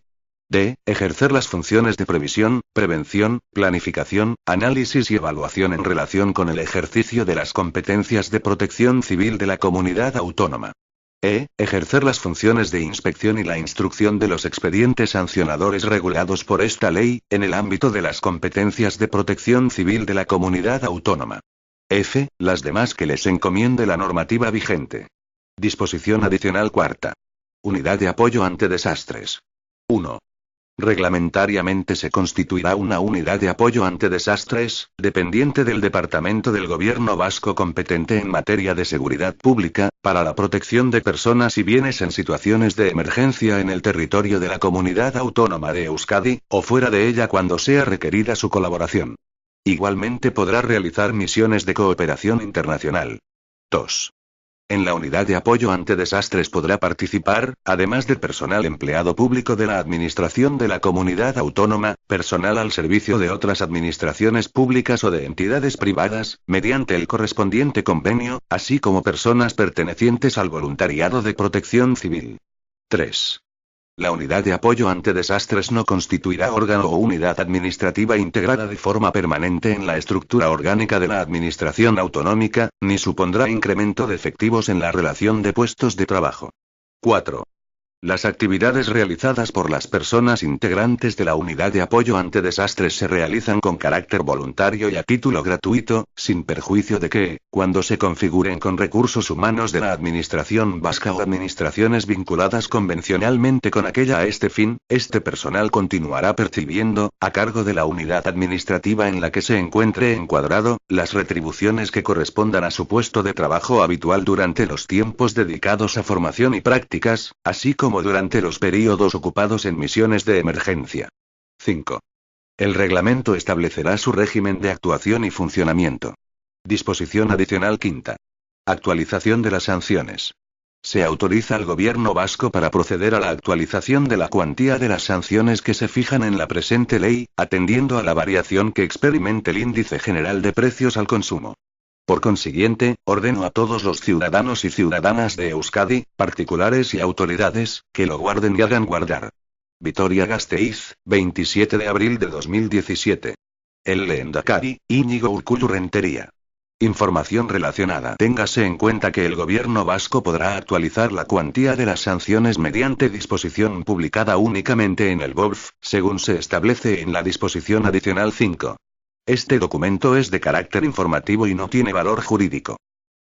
Speaker 1: D. Ejercer las funciones de previsión, prevención, planificación, análisis y evaluación en relación con el ejercicio de las competencias de protección civil de la comunidad autónoma. E. Ejercer las funciones de inspección y la instrucción de los expedientes sancionadores regulados por esta ley, en el ámbito de las competencias de protección civil de la comunidad autónoma. F. Las demás que les encomiende la normativa vigente. Disposición adicional cuarta. Unidad de apoyo ante desastres. 1. Reglamentariamente se constituirá una unidad de apoyo ante desastres, dependiente del Departamento del Gobierno vasco competente en materia de seguridad pública, para la protección de personas y bienes en situaciones de emergencia en el territorio de la Comunidad Autónoma de Euskadi, o fuera de ella cuando sea requerida su colaboración. Igualmente podrá realizar misiones de cooperación internacional. 2. En la unidad de apoyo ante desastres podrá participar, además de personal empleado público de la Administración de la Comunidad Autónoma, personal al servicio de otras administraciones públicas o de entidades privadas, mediante el correspondiente convenio, así como personas pertenecientes al voluntariado de protección civil. 3. La unidad de apoyo ante desastres no constituirá órgano o unidad administrativa integrada de forma permanente en la estructura orgánica de la administración autonómica, ni supondrá incremento de efectivos en la relación de puestos de trabajo. 4. Las actividades realizadas por las personas integrantes de la unidad de apoyo ante desastres se realizan con carácter voluntario y a título gratuito, sin perjuicio de que, cuando se configuren con recursos humanos de la Administración vasca o administraciones vinculadas convencionalmente con aquella a este fin, este personal continuará percibiendo, a cargo de la unidad administrativa en la que se encuentre encuadrado, las retribuciones que correspondan a su puesto de trabajo habitual durante los tiempos dedicados a formación y prácticas, así como durante los períodos ocupados en misiones de emergencia. 5. El reglamento establecerá su régimen de actuación y funcionamiento. Disposición adicional quinta. Actualización de las sanciones. Se autoriza al Gobierno vasco para proceder a la actualización de la cuantía de las sanciones que se fijan en la presente ley, atendiendo a la variación que experimente el índice general de precios al consumo. Por consiguiente, ordeno a todos los ciudadanos y ciudadanas de Euskadi, particulares y autoridades, que lo guarden y hagan guardar. Vitoria-Gasteiz, 27 de abril de 2017. El Lehendakari, Íñigo Urkullu Rentería. Información relacionada. Téngase en cuenta que el Gobierno vasco podrá actualizar la cuantía de las sanciones mediante disposición publicada únicamente en el BOLF, según se establece en la disposición adicional 5. Este documento es de carácter informativo y no tiene valor jurídico.